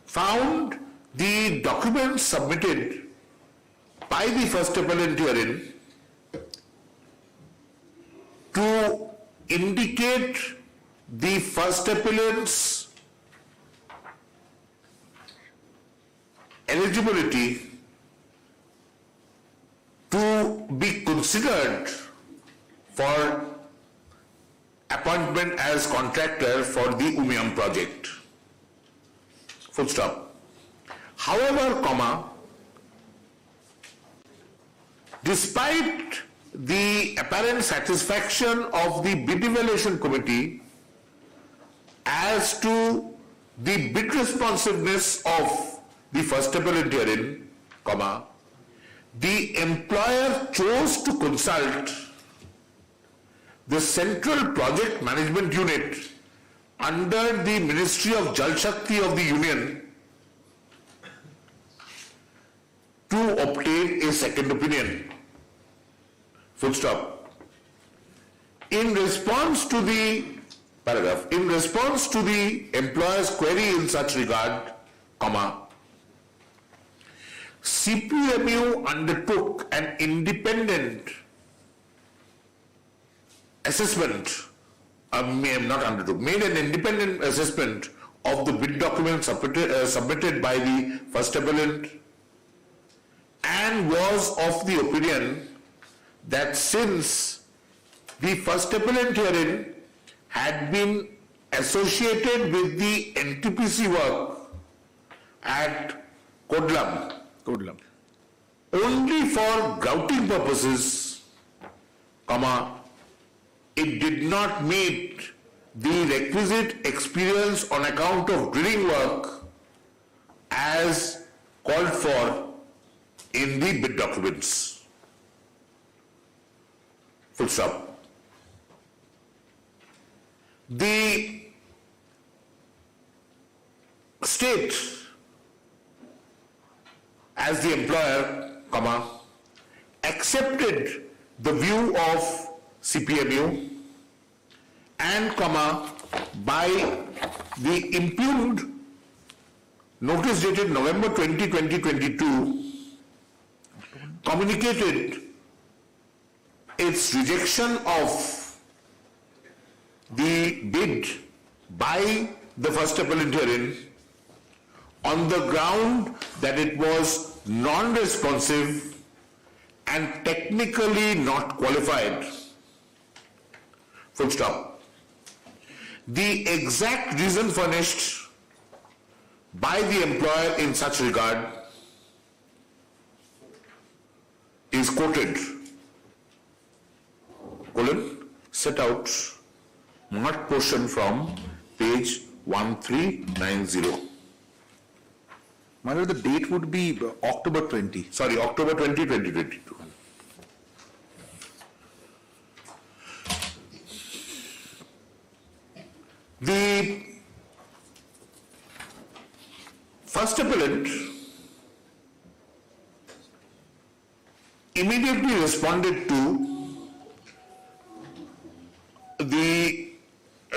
found the documents submitted by the first appellant herein to indicate the first appellant's eligibility to be considered for appointment as contractor for the Umiam project. Full stop. However, comma, despite the apparent satisfaction of the bid evaluation committee as to the bid responsiveness of the first appellant herein, comma, the employer chose to consult the Central Project Management Unit under the Ministry of Jal Shakti of the Union to obtain a second opinion. Full stop. In response to the paragraph, in response to the employer's query in such regard, comma, CPMU undertook an independent assessment, made an independent assessment of the bid document submitted by the first appellant and was of the opinion that since the first appellant herein had been associated with the NTPC work at Kodlam Kodlam. only for grouting purposes, it did not meet the requisite experience on account of drilling work as called for in the bid documents. Full stop. The state as the employer, accepted the view of CPMU and, by the impugned notice dated November 20, 2022, communicated its rejection of the bid by the first appellant herein on the ground that it was non-responsive and technically not qualified. Full stop. The exact reason furnished by the employer in such regard is quoted, set out, marked portion from page 1390. My lord, the date would be October 20. Sorry, October 20, 2022. The first appellant immediately responded to the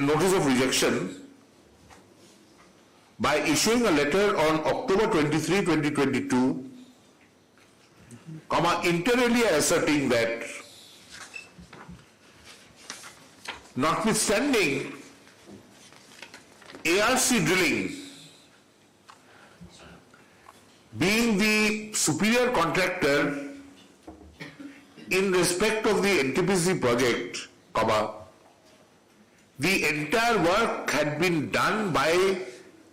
notice of rejection by issuing a letter on October 23, 2022, inter alia asserting that notwithstanding ARC drilling being the superior contractor in respect of the NTPC project, the entire work had been done by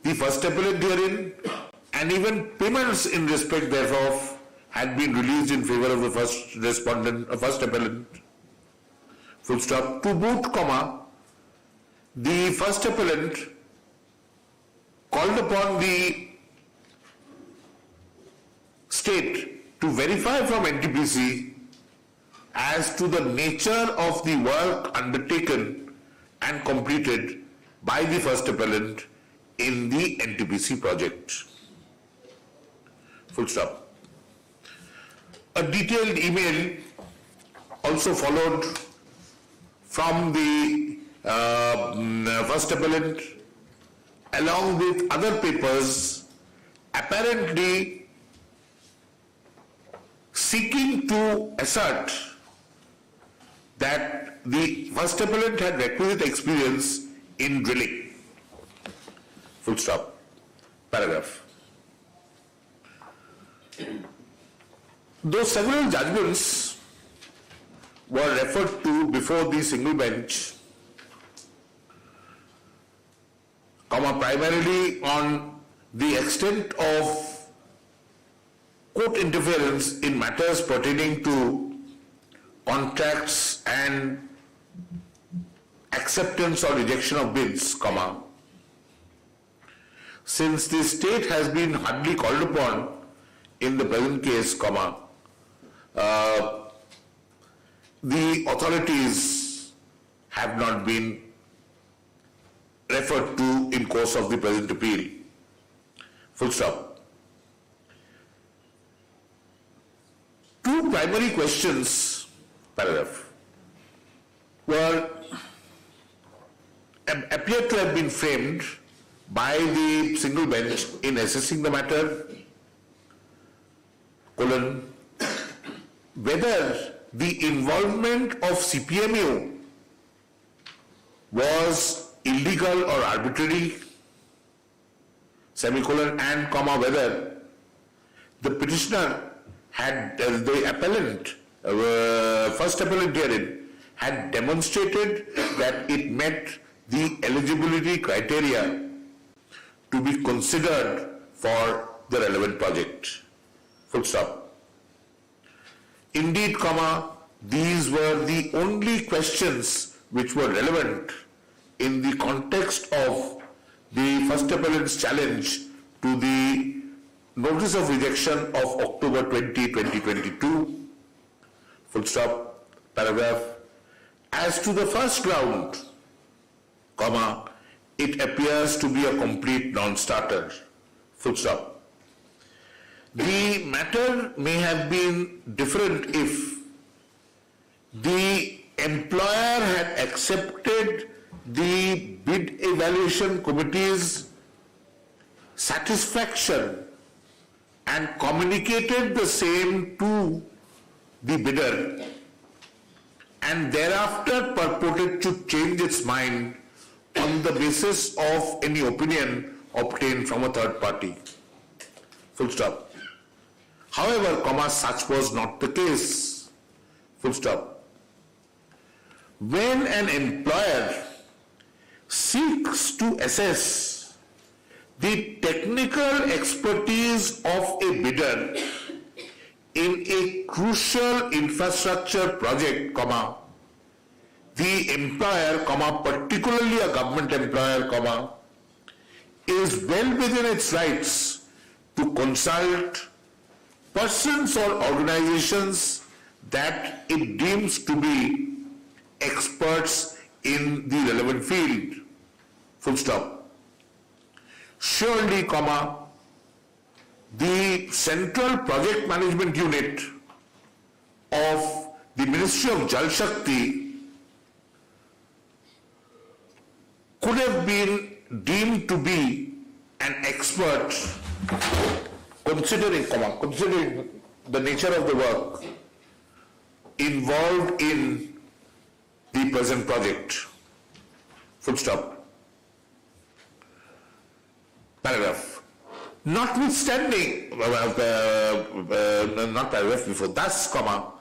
the first appellant herein, and even payments in respect thereof had been released in favor of the first appellant. Full stop. To boot, the first appellant called upon the state to verify from NTPC as to the nature of the work undertaken and completed by the first appellant in the NTPC project. Full stop. A detailed email also followed from the first appellant along with other papers apparently seeking to assert that the first appellant had requisite experience in drilling. Full stop. Paragraph. Though several judgments were referred to before the single bench, primarily on the extent of court interference in matters pertaining to contracts and acceptance or rejection of bids, since the state has been hardly called upon in the present case, the authorities have not been referred to in course of the present appeal. Full stop. Two primary questions, paragraph, appear to have been framed by the single bench in assessing the matter, whether the involvement of CPMU was illegal or arbitrary, and whether the petitioner had, the appellant, first appellant herein, had demonstrated that it met the eligibility criteria to be considered for the relevant project. Full stop. Indeed, comma, these were the only questions which were relevant in the context of the first appellant's challenge to the notice of rejection of October 20, 2022. Full stop. Paragraph. As to the first ground, comma, it appears to be a complete non-starter. Full stop. The matter may have been different if the employer had accepted the bid evaluation committee's satisfaction and communicated the same to the bidder and thereafter purported to change its mind on the basis of any opinion obtained from a third party. Full stop. However, comma, such was not the case. Full stop. When an employer seeks to assess the technical expertise of a bidder in a crucial infrastructure project, comma, the employer, comma, particularly a government employer, comma, is well within its rights to consult persons or organizations that it deems to be experts in the relevant field. Full stop. Surely, comma, the Central Project Management Unit of the Ministry of Jal Shakti could have been deemed to be an expert considering the nature of the work involved in the present project. Full stop. Paragraph. Notwithstanding, not paragraph before, thus, comma,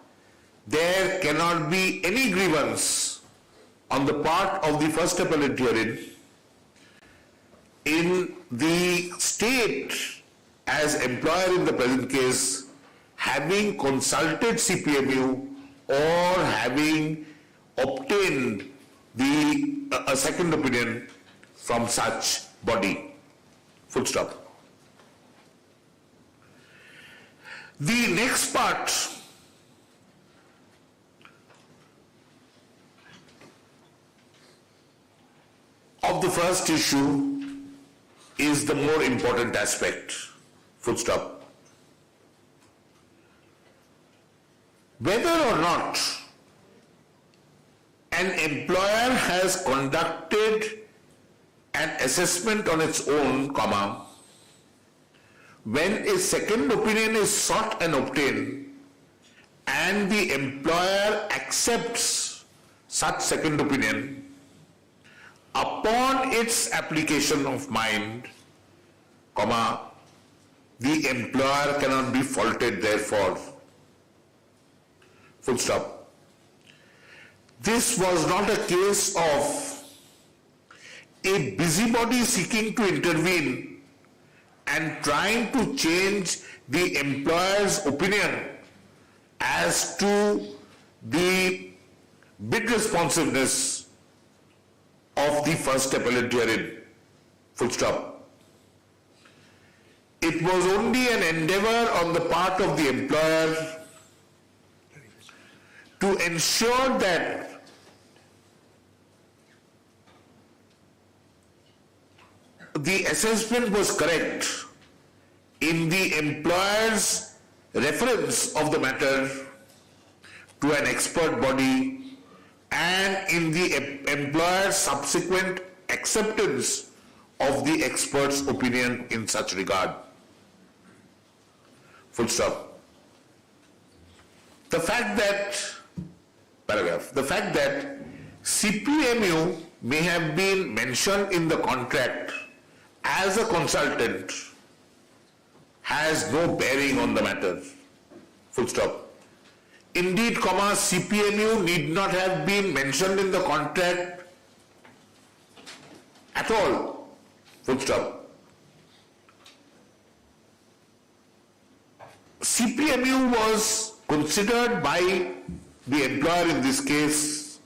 there cannot be any grievance on the part of the first appellant herein in the state as employer in the present case having consulted CPMU or having obtained a second opinion from such body. Full stop. The next part of the first issue is the more important aspect. Full stop. Whether or not an employer has conducted an assessment on its own, comma, when a second opinion is sought and obtained and the employer accepts such second opinion, upon its application of mind, comma, the employer cannot be faulted therefore. Full stop. This was not a case of a busybody seeking to intervene and trying to change the employer's opinion as to the bid responsiveness of the first appellant herein. Full stop. It was only an endeavor on the part of the employer to ensure that the assessment was correct in the employer's reference of the matter to an expert body and in the employer's subsequent acceptance of the expert's opinion in such regard. Full stop. The fact that CPMU may have been mentioned in the contract as a consultant has no bearing on the matter. Full stop. Indeed, comma, CPMU need not have been mentioned in the contract at all. Full stop. CPMU was considered by the employer in this case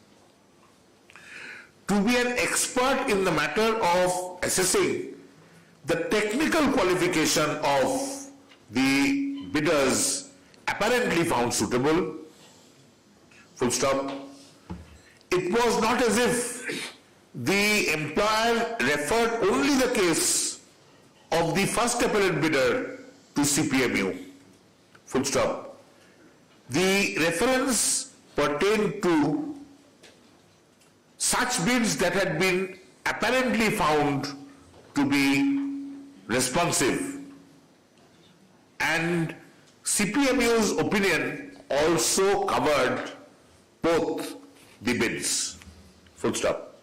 to be an expert in the matter of assessing the technical qualification of the bidders apparently found suitable, full stop. It was not as if the employer referred only the case of the first appellant bidder to CPMU, full stop. The reference pertained to such bids that had been apparently found to be responsive, and CPMU's opinion also covered both the bids, full stop.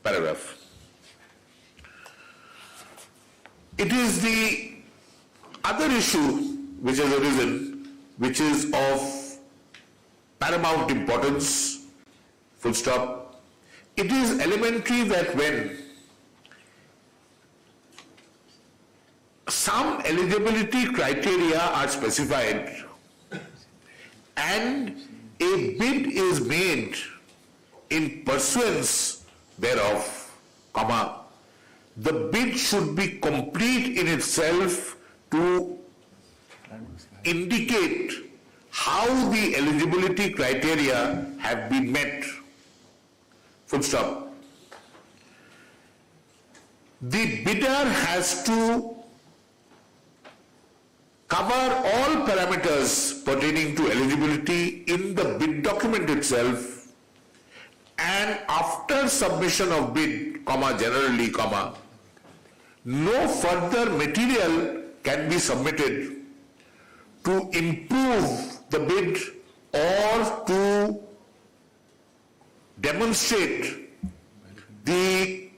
Paragraph. It is the other issue which has arisen, which is of paramount importance, full stop. It is elementary that when some eligibility criteria are specified and a bid is made in pursuance thereof, comma, the bid should be complete in itself to indicate how the eligibility criteria have been met, full stop. The bidder has to cover all parameters pertaining to eligibility in the bid document itself, and after submission of bid, comma, generally, comma, no further material can be submitted to improve the bid or to demonstrate the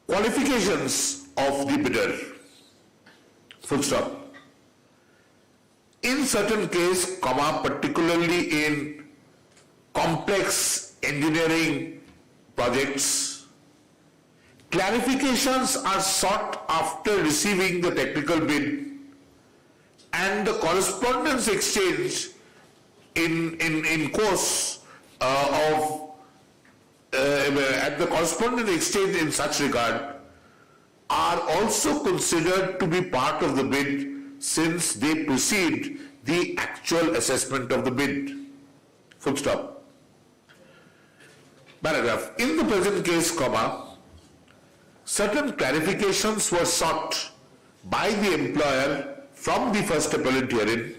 qualifications of the bidder, full stop. In certain case, comma, particularly in complex engineering projects, clarifications are sought after receiving the technical bid, and the correspondence exchange in course at the correspondence exchange in such regard are also considered to be part of the bid, since they precede the actual assessment of the bid, full stop. Paragraph. In the present case, comma, certain clarifications were sought by the employer from the first appellant herein,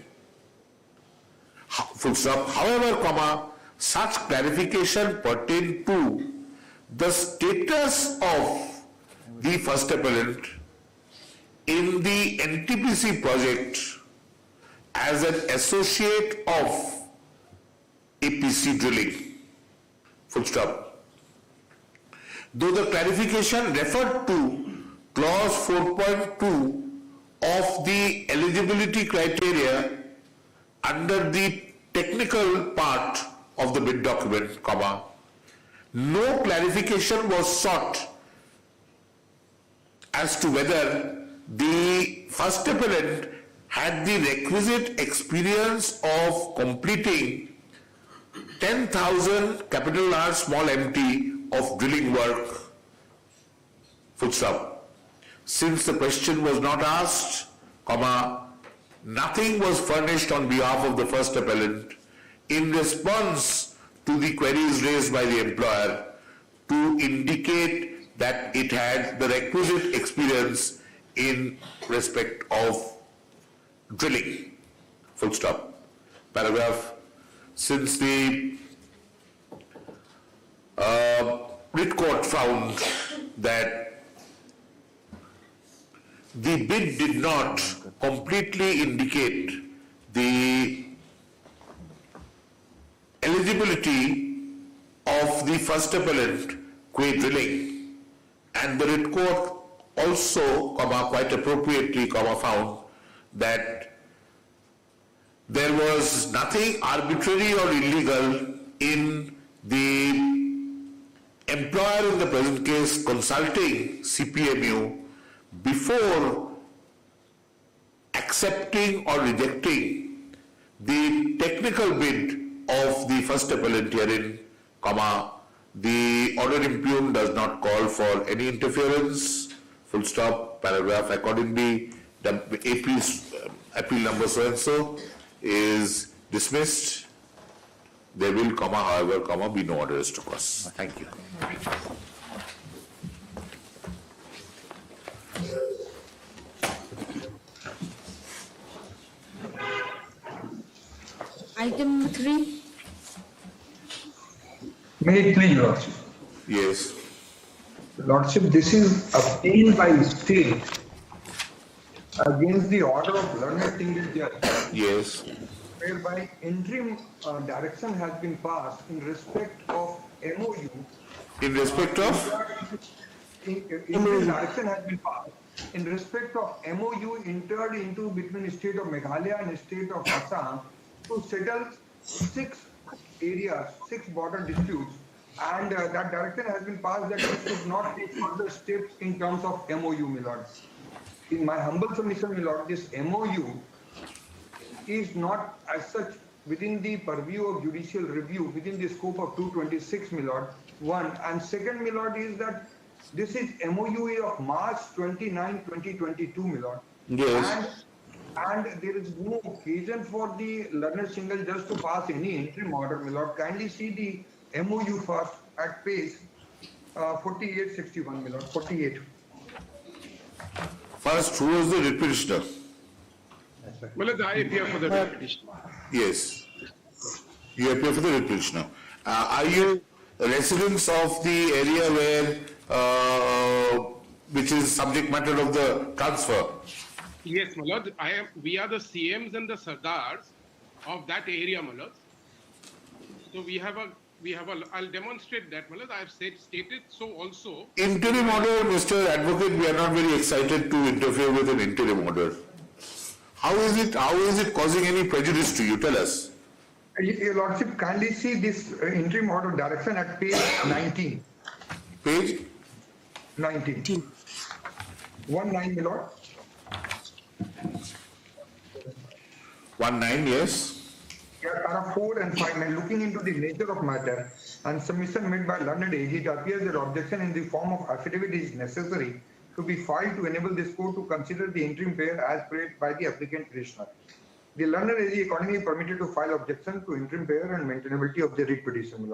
full stop. However, comma, such clarification pertain to the status of the first appellant in the NTPC project as an associate of APC drilling, full stop. Though the clarification referred to clause 4.2 of the eligibility criteria under the technical part of the bid document, comma, no clarification was sought as to whether the first appellant had the requisite experience of completing 10,000 capital R small MT of drilling work, full stop. Since the question was not asked, comma, nothing was furnished on behalf of the first appellant in response to the queries raised by the employer to indicate that it had the requisite experience in respect of drilling, full stop. Paragraph. Since the writ court found that the bid did not completely indicate the eligibility of the first appellant qua drilling, and the writ court also, comma, quite appropriately, comma, found that there was nothing arbitrary or illegal in the employer in the present case consulting CPMU before accepting or rejecting the technical bid of the first appellant herein, comma, the order impugned does not call for any interference, full stop, paragraph. Accordingly, the AP's appeal number so-and-so is dismissed. There will, comma, however, comma, be no orders to cross. Thank you. Item 3. May it please, Lordship. Yes. Lordship, this is appeal by state against the order of learned single judge, Yes. whereby interim direction has been passed in respect of MOU. In respect of? Interim direction has been passed in respect of MOU entered into between the state of Meghalaya and the state of Assam to settle 6 areas, 6 border disputes, and that direction has been passed that it should not take further steps in terms of MOU, my lord. In my humble submission, my lord, this MOU is not as such within the purview of judicial review, within the scope of 226, my lord, one. And second, my lord, is that this is MOU of March 29, 2022, my lord. Yes. And there is no occasion for the learned single judge to pass any interim order, my lord. Kindly see the MOU first at page 4861, my lord, 48. First, who is the writ petitioner? Well, I appear for the writ petitioner. Yes. You appear for the writ petitioner. Are you residents of the area where, which is subject matter of the transfer? Yes, my lord. We are the CMs and the Sardars of that area, my lord. So we have a, I'll demonstrate that, my lord. I have stated so also. Interim order, Mr. Advocate, we are not very excited to interfere with an interim order. How is it causing any prejudice to you? Tell us. Your Lordship, kindly see this interim order direction at page 19. Page? 19. 19, my lord. 19, yes. Para 4 and 5, when looking into the nature of matter and submission made by learned AG, it appears that objection in the form of affidavit is necessary to be filed to enable this court to consider the interim payer as prayed by the applicant petitioner. The learned AG accordingly permitted to file objection to interim payer and maintainability of the writ petition.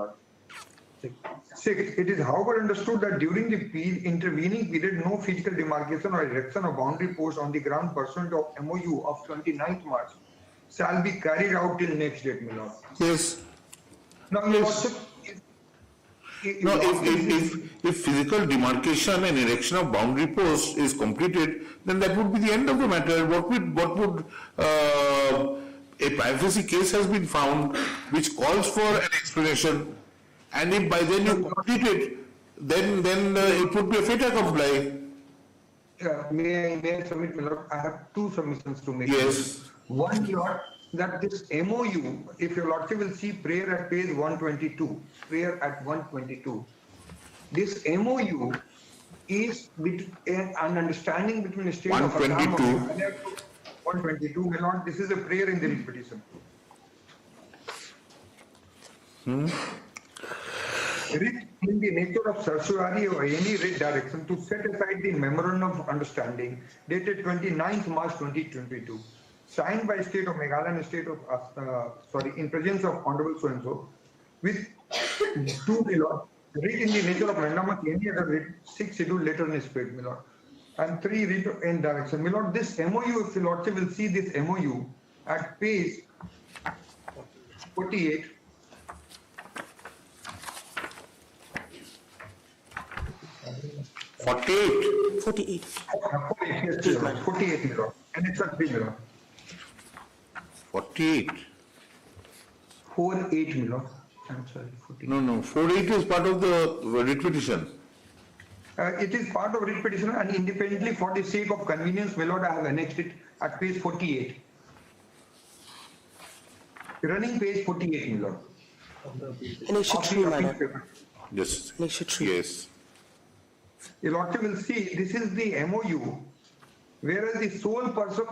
6. It is however understood that during the intervening period, no physical demarcation or erection of boundary post on the ground pursuant of MOU of 29th March shall be carried out till next date, my lord. Yes. Now, Yes. If physical demarcation and erection of boundary posts is completed, then that would be the end of the matter. What would a privacy case has been found which calls for an explanation, and if by then you complete it, then it would be a fait accompli. May I submit, my lord? I have 2 submissions to make. Yes. One, Lord, that this MOU, if your lordship will see prayer at page 122, prayer at 122, this MOU is an understanding between the state of Assam and 122, my lord. This is a prayer in the writ petition. Writ in the nature of certiorari or any writ direction to set aside the memorandum of understanding dated 29th March 2022. Signed by state of Meghalaya and state of, in presence of Honorable so-and-so, with 2, my lord, writ in the nature of memorandum of any other writ, 6 scheduled letter in his paid, my lord, and 3 writ in direction. My lord, this MOU, if the lordship will see this MOU at page 48. Forty-eight. Yes, 48, my lord, and it's a 3, my lord. 48. 48, my lord. I'm sorry, 48. No, 48 is part of the writ petition. It is part of writ petition, and independently for the sake of convenience, my lord, I have annexed it at page 48. Running page 48, my lord. Annexure 3, my lord. Yes. Annexure 3. Yes. Your lordship will see this is the MOU whereas the sole purpose of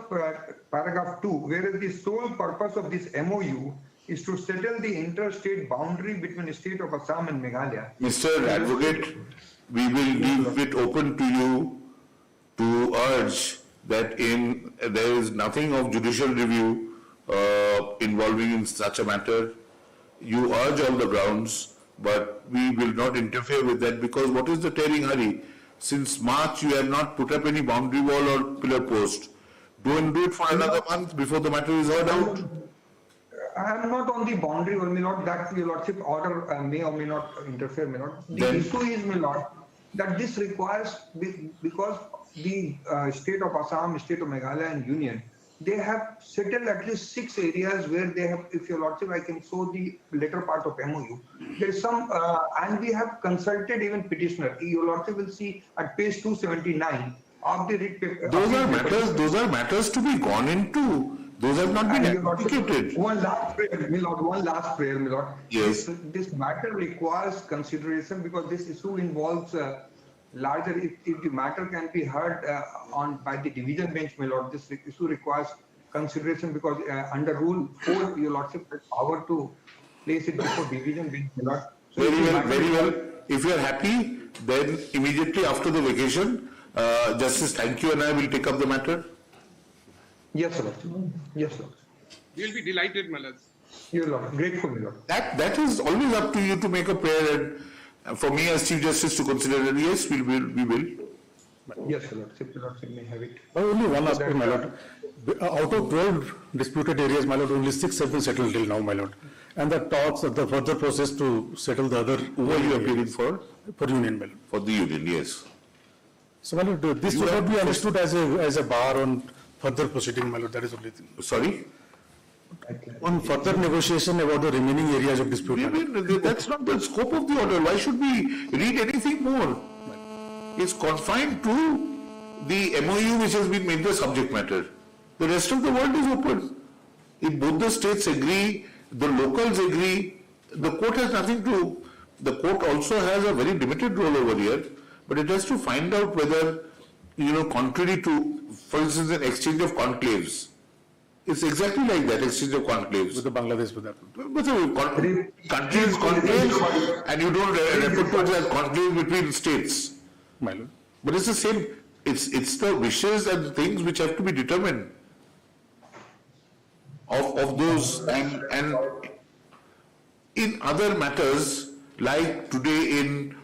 paragraph 2, whereas the sole purpose of this MOU is to settle the interstate boundary between the state of Assam and Meghalaya. Mr. Advocate, we will leave it open to you to urge that there is nothing of judicial review involving in such a matter. You urge all the grounds, but we will not interfere with that, because what is the tearing hurry? Since March, you have not put up any boundary wall or pillar post. Don't do it for another month before the matter is heard out. I am not on the boundary wall, my lord, that your lordship order may or may not interfere, my lord. The issue is, my lord, that this requires, because the state of Assam, state of Meghalaya and Union, they have settled at least 6 areas where they have, if your lordship, I can show the later part of MOU. There is some, and we have consulted even petitioner. Your lordship will see at page 279 of the writ paper. Those are matters to be gone into. Those have not been adjudicated. One last prayer, my lord. Yes. This matter requires consideration because this issue involves larger, if the matter can be heard by the division bench, my lord, this issue requires consideration because under rule 4, your lordship has power to place it before division bench, my lord. So very well. If you are happy, then immediately after the vacation, Justice, thank you, and I will take up the matter. Yes, sir. Yes, sir. We'll be delighted, my lord. Your lord, grateful, my lord. That is always up to you to make a prayer, and for me as Chief Justice to consider it. Yes, we will. Yes, sir. Your lordship may have it. Only one aspect, my lord. Out of 12 disputed areas, my lord, only 6 have been settled till now, my lord. And the talks of the further process to settle the other. Who are you appealing for? For Union, my lord. For the Union, yes. So, my lord, this should not be understood as a bar on further proceeding, my lord. That is the only thing. Sorry? On further negotiation about the remaining areas of dispute. That's not the scope of the order. Why should we read anything more? It's confined to the MOU which has been made the subject matter. The rest of the world is open. If both the states agree, the locals agree, the court has nothing to. The court also has a very limited role over here, but it has to find out whether, contrary to, for instance, an exchange of conclaves. It's exactly like that, exchange of conclaves. With the Bangladesh, with that. But the country is conclaves, and you don't refer to it as conclave between states. My lord. But it's the same. It's the wishes and things which have to be determined of those, and in other matters like today in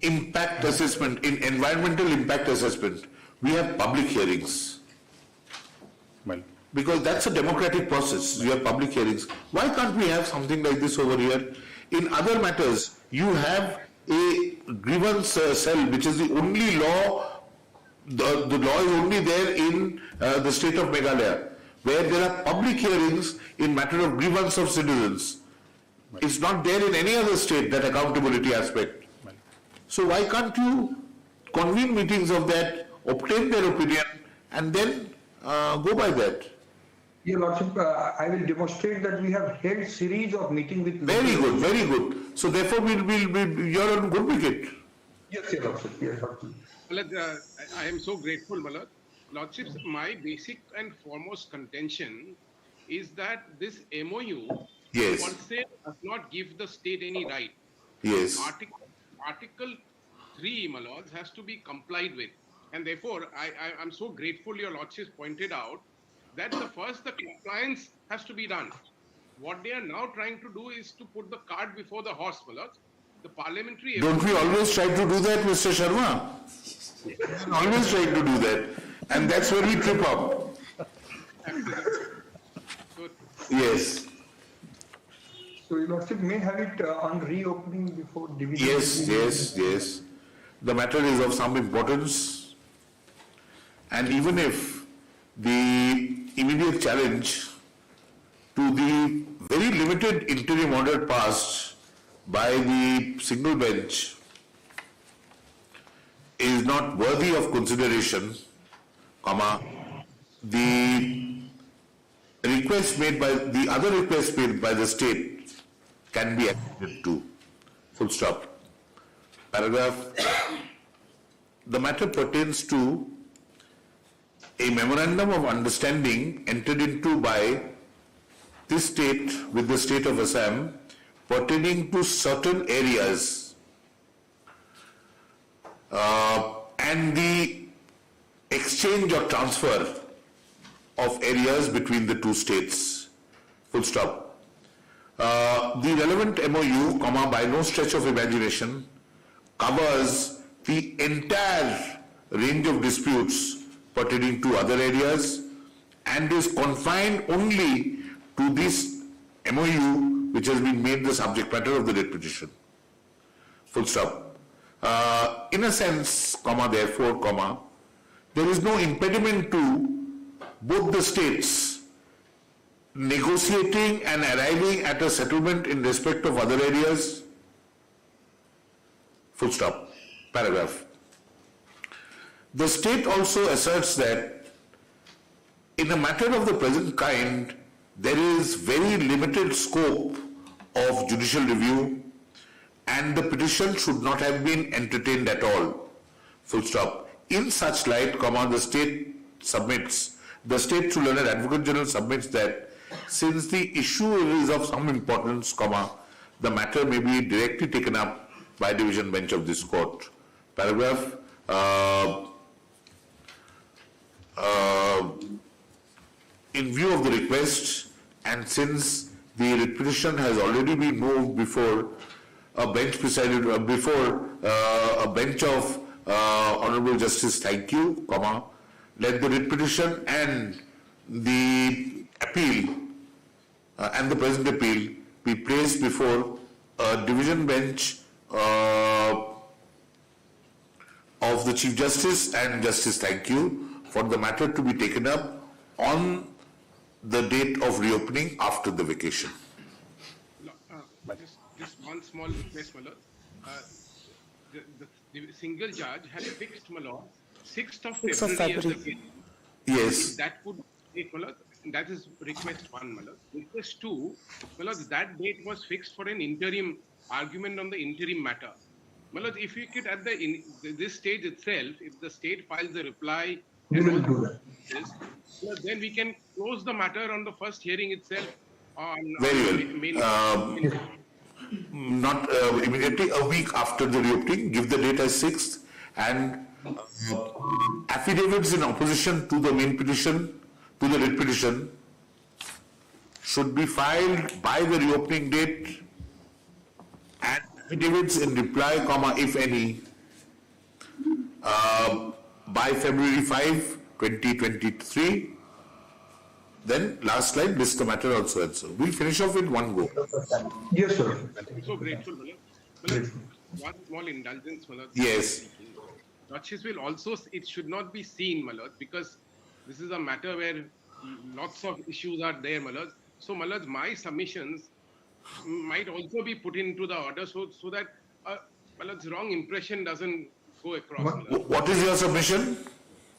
impact assessment, in environmental impact assessment, we have public hearings. Well, because that's a democratic process. You have public hearings. Why can't we have something like this over here? In other matters, you have a grievance cell, which is the only law. The law is only there in the state of Meghalaya, where there are public hearings in matter of grievance of citizens. It's not there in any other state, that accountability aspect. So why can't you convene meetings of that, obtain their opinion, and then go by that? Your lordship, I will demonstrate that we have held series of meetings with. Very good, very good. So therefore, you're on good wicket. Yes, your lordship. Yes, lordship. I am so grateful, my lord. Lordships, my basic and foremost contention is that this MOU Yes. per se does not give the state any right. Yes. Article 3, my lords, has to be complied with. And therefore, I'm so grateful your lordships pointed out that the compliance has to be done. What they are now trying to do is to put the cart before the horse, my lords. The parliamentary... Don't we always try to do that, Mr. Sharma? Always try to do that. And that's where we trip up. Yes. So your lordship may have it on reopening before division. Yes. The matter is of some importance. And even if the immediate challenge to the very limited interim order passed by the single bench is not worthy of consideration, the request made by the other request made by the state can be accepted to. Full stop. Paragraph the matter pertains to a memorandum of understanding entered into by this state with the state of Assam pertaining to certain areas and the exchange or transfer of areas between the two states. Full stop. The relevant MOU, by no stretch of imagination, covers the entire range of disputes pertaining to other areas and is confined only to this MOU which has been made the subject matter of the writ petition. Full stop. In a sense, therefore, there is no impediment to both the states negotiating and arriving at a settlement in respect of other areas. Full stop. Paragraph. The state also asserts that in a matter of the present kind, there is very limited scope of judicial review and the petition should not have been entertained at all. Full stop. In such light, the state through learned Advocate General submits that since the issue is of some importance, the matter may be directly taken up by division bench of this court. Paragraph. In view of the request, and since the writ petition has already been moved before a bench presided before a bench of Honorable Justice, thank you, let the writ petition and the appeal and the present appeal be placed before a division bench of the Chief Justice and Justice, thank you, for the matter to be taken up on the date of reopening after the vacation. Just one small request, my lord. The single judge had fixed, my lord, 6th of February as the date. Yes. That would, my lord, that is request 1, my lord. Request 2, my lord, that date was fixed for an interim argument on the interim matter. My lord, if we could at this stage itself, if the state files a reply, we will do that. Then we can close the matter on the first hearing itself. Very well. Not immediately, a week after the reopening, give the date as 6th, and affidavits in opposition to the main petition, to the writ petition, should be filed by the reopening date, and affidavits in reply, if any, by February 5, 2023. Then last slide lists the matter also. We'll finish off in one go. Yes, sir. I'm so grateful, Malad. One small indulgence, Malad. Yes. Judges will also, it should not be seen, Malad, because this is a matter where lots of issues are there, Malad. So, Malad, my submissions might also be put into the order so that Malad's wrong impression doesn't go across. What is your submission?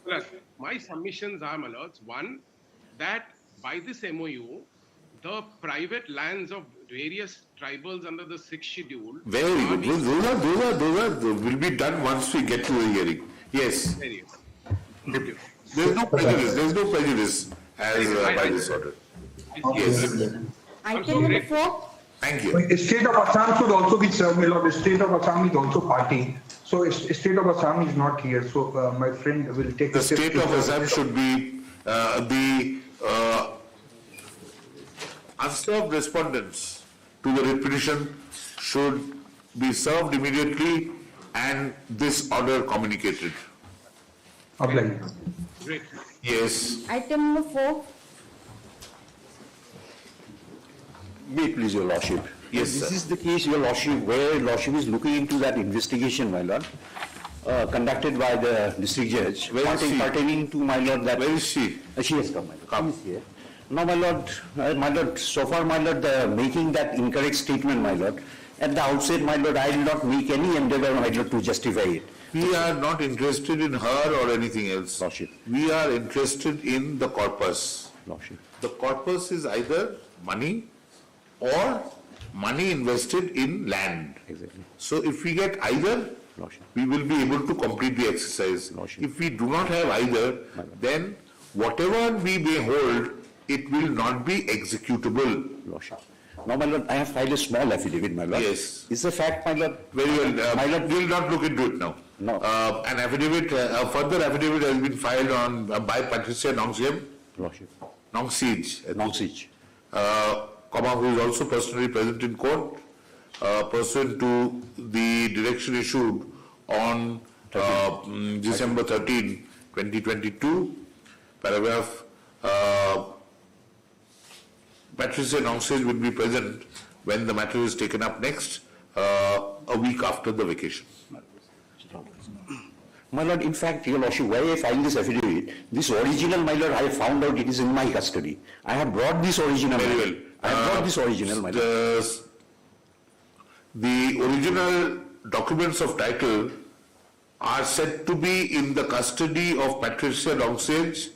Malad, my submissions are, Malad, one, that by this MOU, the private lands of various tribals under the 6th schedule. Very good. Those will be done once we get to the hearing. Yes. There is no prejudice. There is no prejudice as by this order. Yes. Item number 4. Thank you. The state of Assam should also be served, my lord. The state of Assam is also party. So state of Assam is not here. So my friend will take the state of Assam should be the unserved respondents to the writ petition should be served immediately and this order communicated. Okay. Great. Yes. Item number 4. May it please, Your Lordship. Yes, this sir. is the case, Your Lordship, where Your Lordship is looking into that investigation, my Lord, conducted by the district judge, pertaining to, my Lord, that... Where is she? She has come, my Lord. Come. She is here. Now, my Lord, so far, my Lord, making that incorrect statement, my Lord, at the outset, my Lord, I will not make any endeavor, my Lord, to justify it. We are not interested in her or anything else. Lordship. We are interested in the corpus. Lordship. The corpus is either money or money invested in land. Exactly. So if we get either, Lordship. we will be able to complete the exercise. Lordship. If we do not have either, then whatever we may hold, it will not be executable. Lordship. Now, my lord, I have filed a small affidavit, my lord. Yes. It's a fact, my lord. Very well. My lord, We'll not look into it now. No. An affidavit, a further affidavit has been filed on by Patricia Nongsiem, Lordship. Nongsij, Non-siege. who is also personally present in court, pursuant to the direction issued on December 13, 2022, paragraph Patricia Nongsij will be present when the matter is taken up next, a week after the vacation. My lord, in fact, your lordship, why I filed this affidavit, this original, my lord, I found out it is in my custody. I have brought this original. Very well. I have brought this original, my lord. The original documents of title are said to be in the custody of Patricia Nongsij,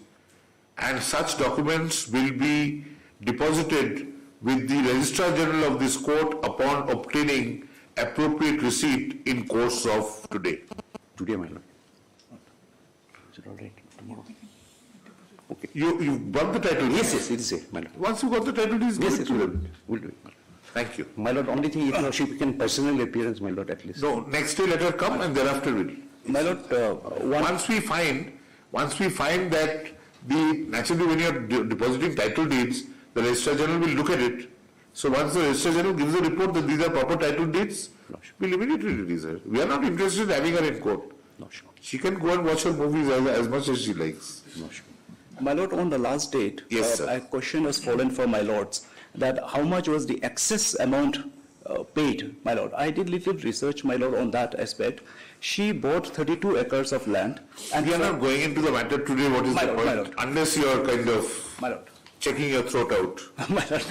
and such documents will be deposited with the Registrar General of this court upon obtaining appropriate receipt in course of today. Today, my lord. Is it all right? Tomorrow. Okay. You got the title? Yes, yes, it is here, my lord. Once you got the title, please give Yes, it yes, to we'll them. do it. We'll do it, my lord. Thank you. My lord, only thing, if your lordship, you can personally appearance, my lord, at least. No, next day let her come and thereafter we'll. My lord, Once we find that naturally when you are depositing title deeds, the Registrar General will look at it. So once the Registrar General gives a report that these are proper title deeds, we'll immediately release her. We are not interested in having her in court. No, sure. She can go and watch her movies as much as she likes. No, sure. my lord, on the last date, Yes, sir. a question was fallen for my lords that how much was the excess amount paid, my lord. I did little research, my lord, on that aspect. She bought 32 acres of land. And we are not going into the matter today, what is My the lord, my point? lord. Unless you are kind of My lord. checking your throat out. My lord.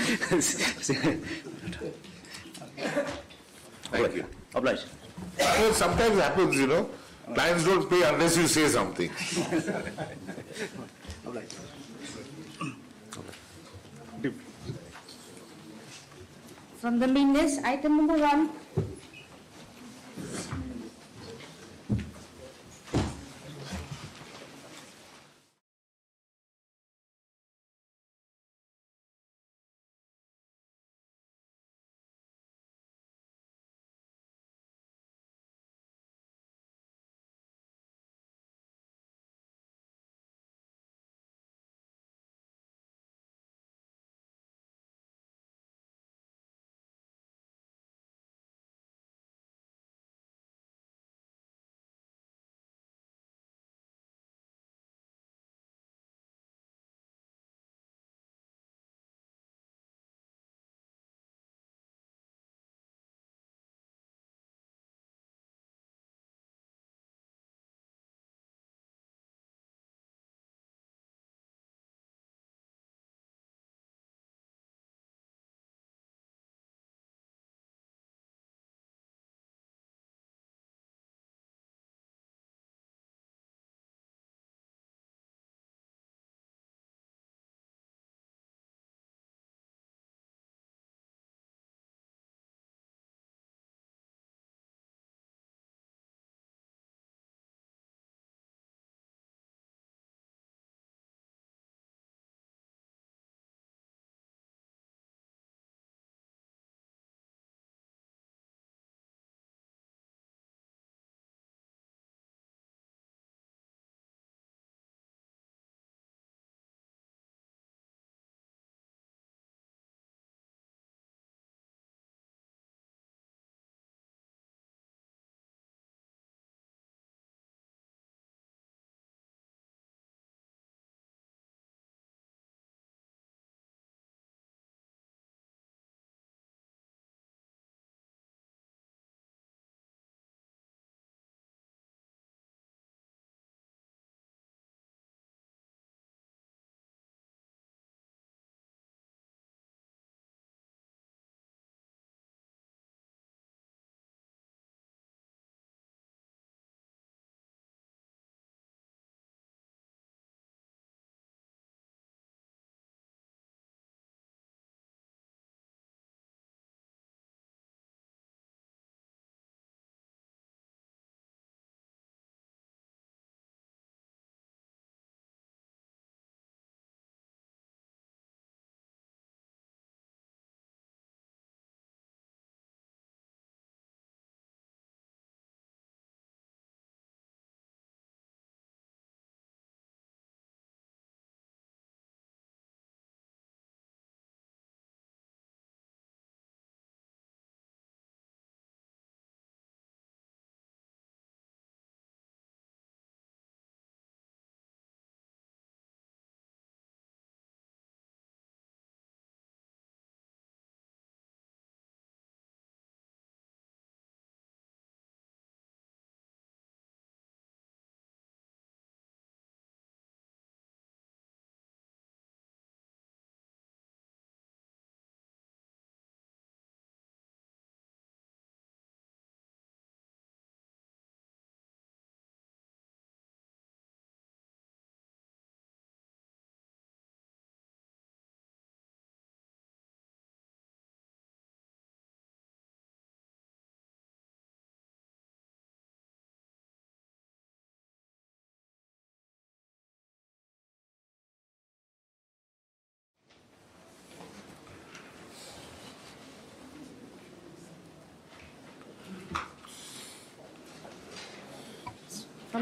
Thank you. Obliged. Well, sometimes happens, you know. Clients don't pay unless you say something. Obliged. From the main list, item number 1,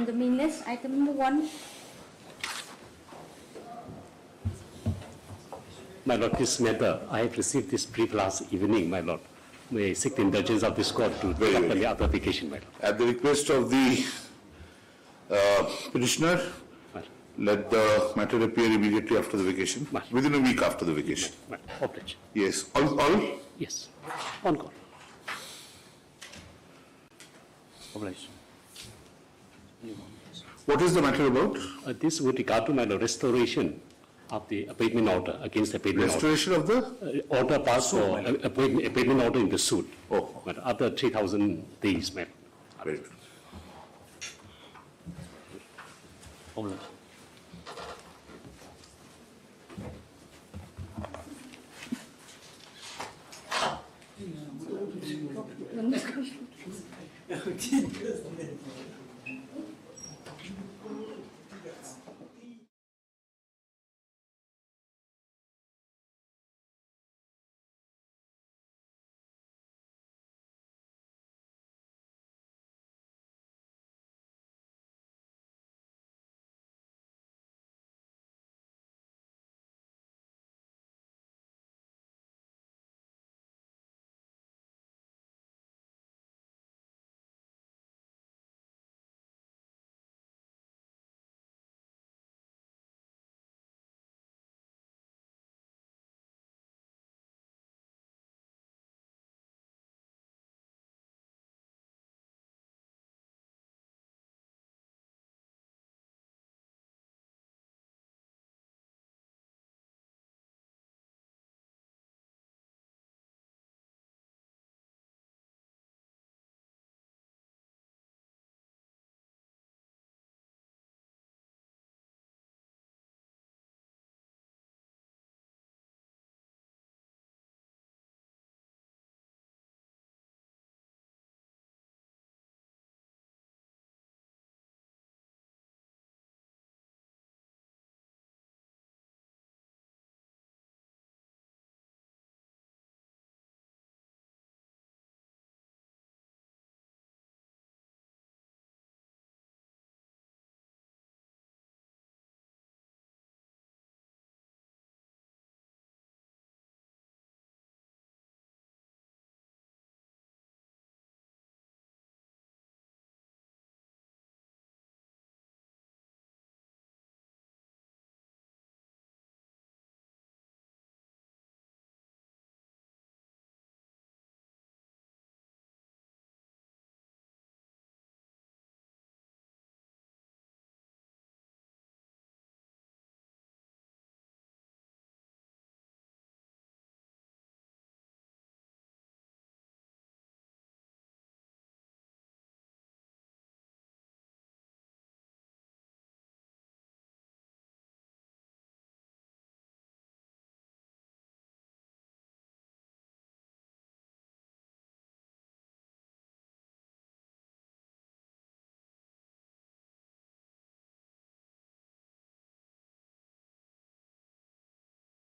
on the main list. Item number 1. My Lord, this matter, I have received this brief last evening, my Lord. May I seek the indulgence of this court to take up the other application, my Lord. At the request of the petitioner, let the matter appear immediately after the vacation, within a week after the vacation. Oblige. Yes. All? Yes. On call. Oblige. What is the matter about? This with regard to my Lord, restoration of the abatement order against the abatement Restoration order. of the? Order passed for abatement order in the suit. Oh. After 3,000 days, my Lord. Very good. Oblige.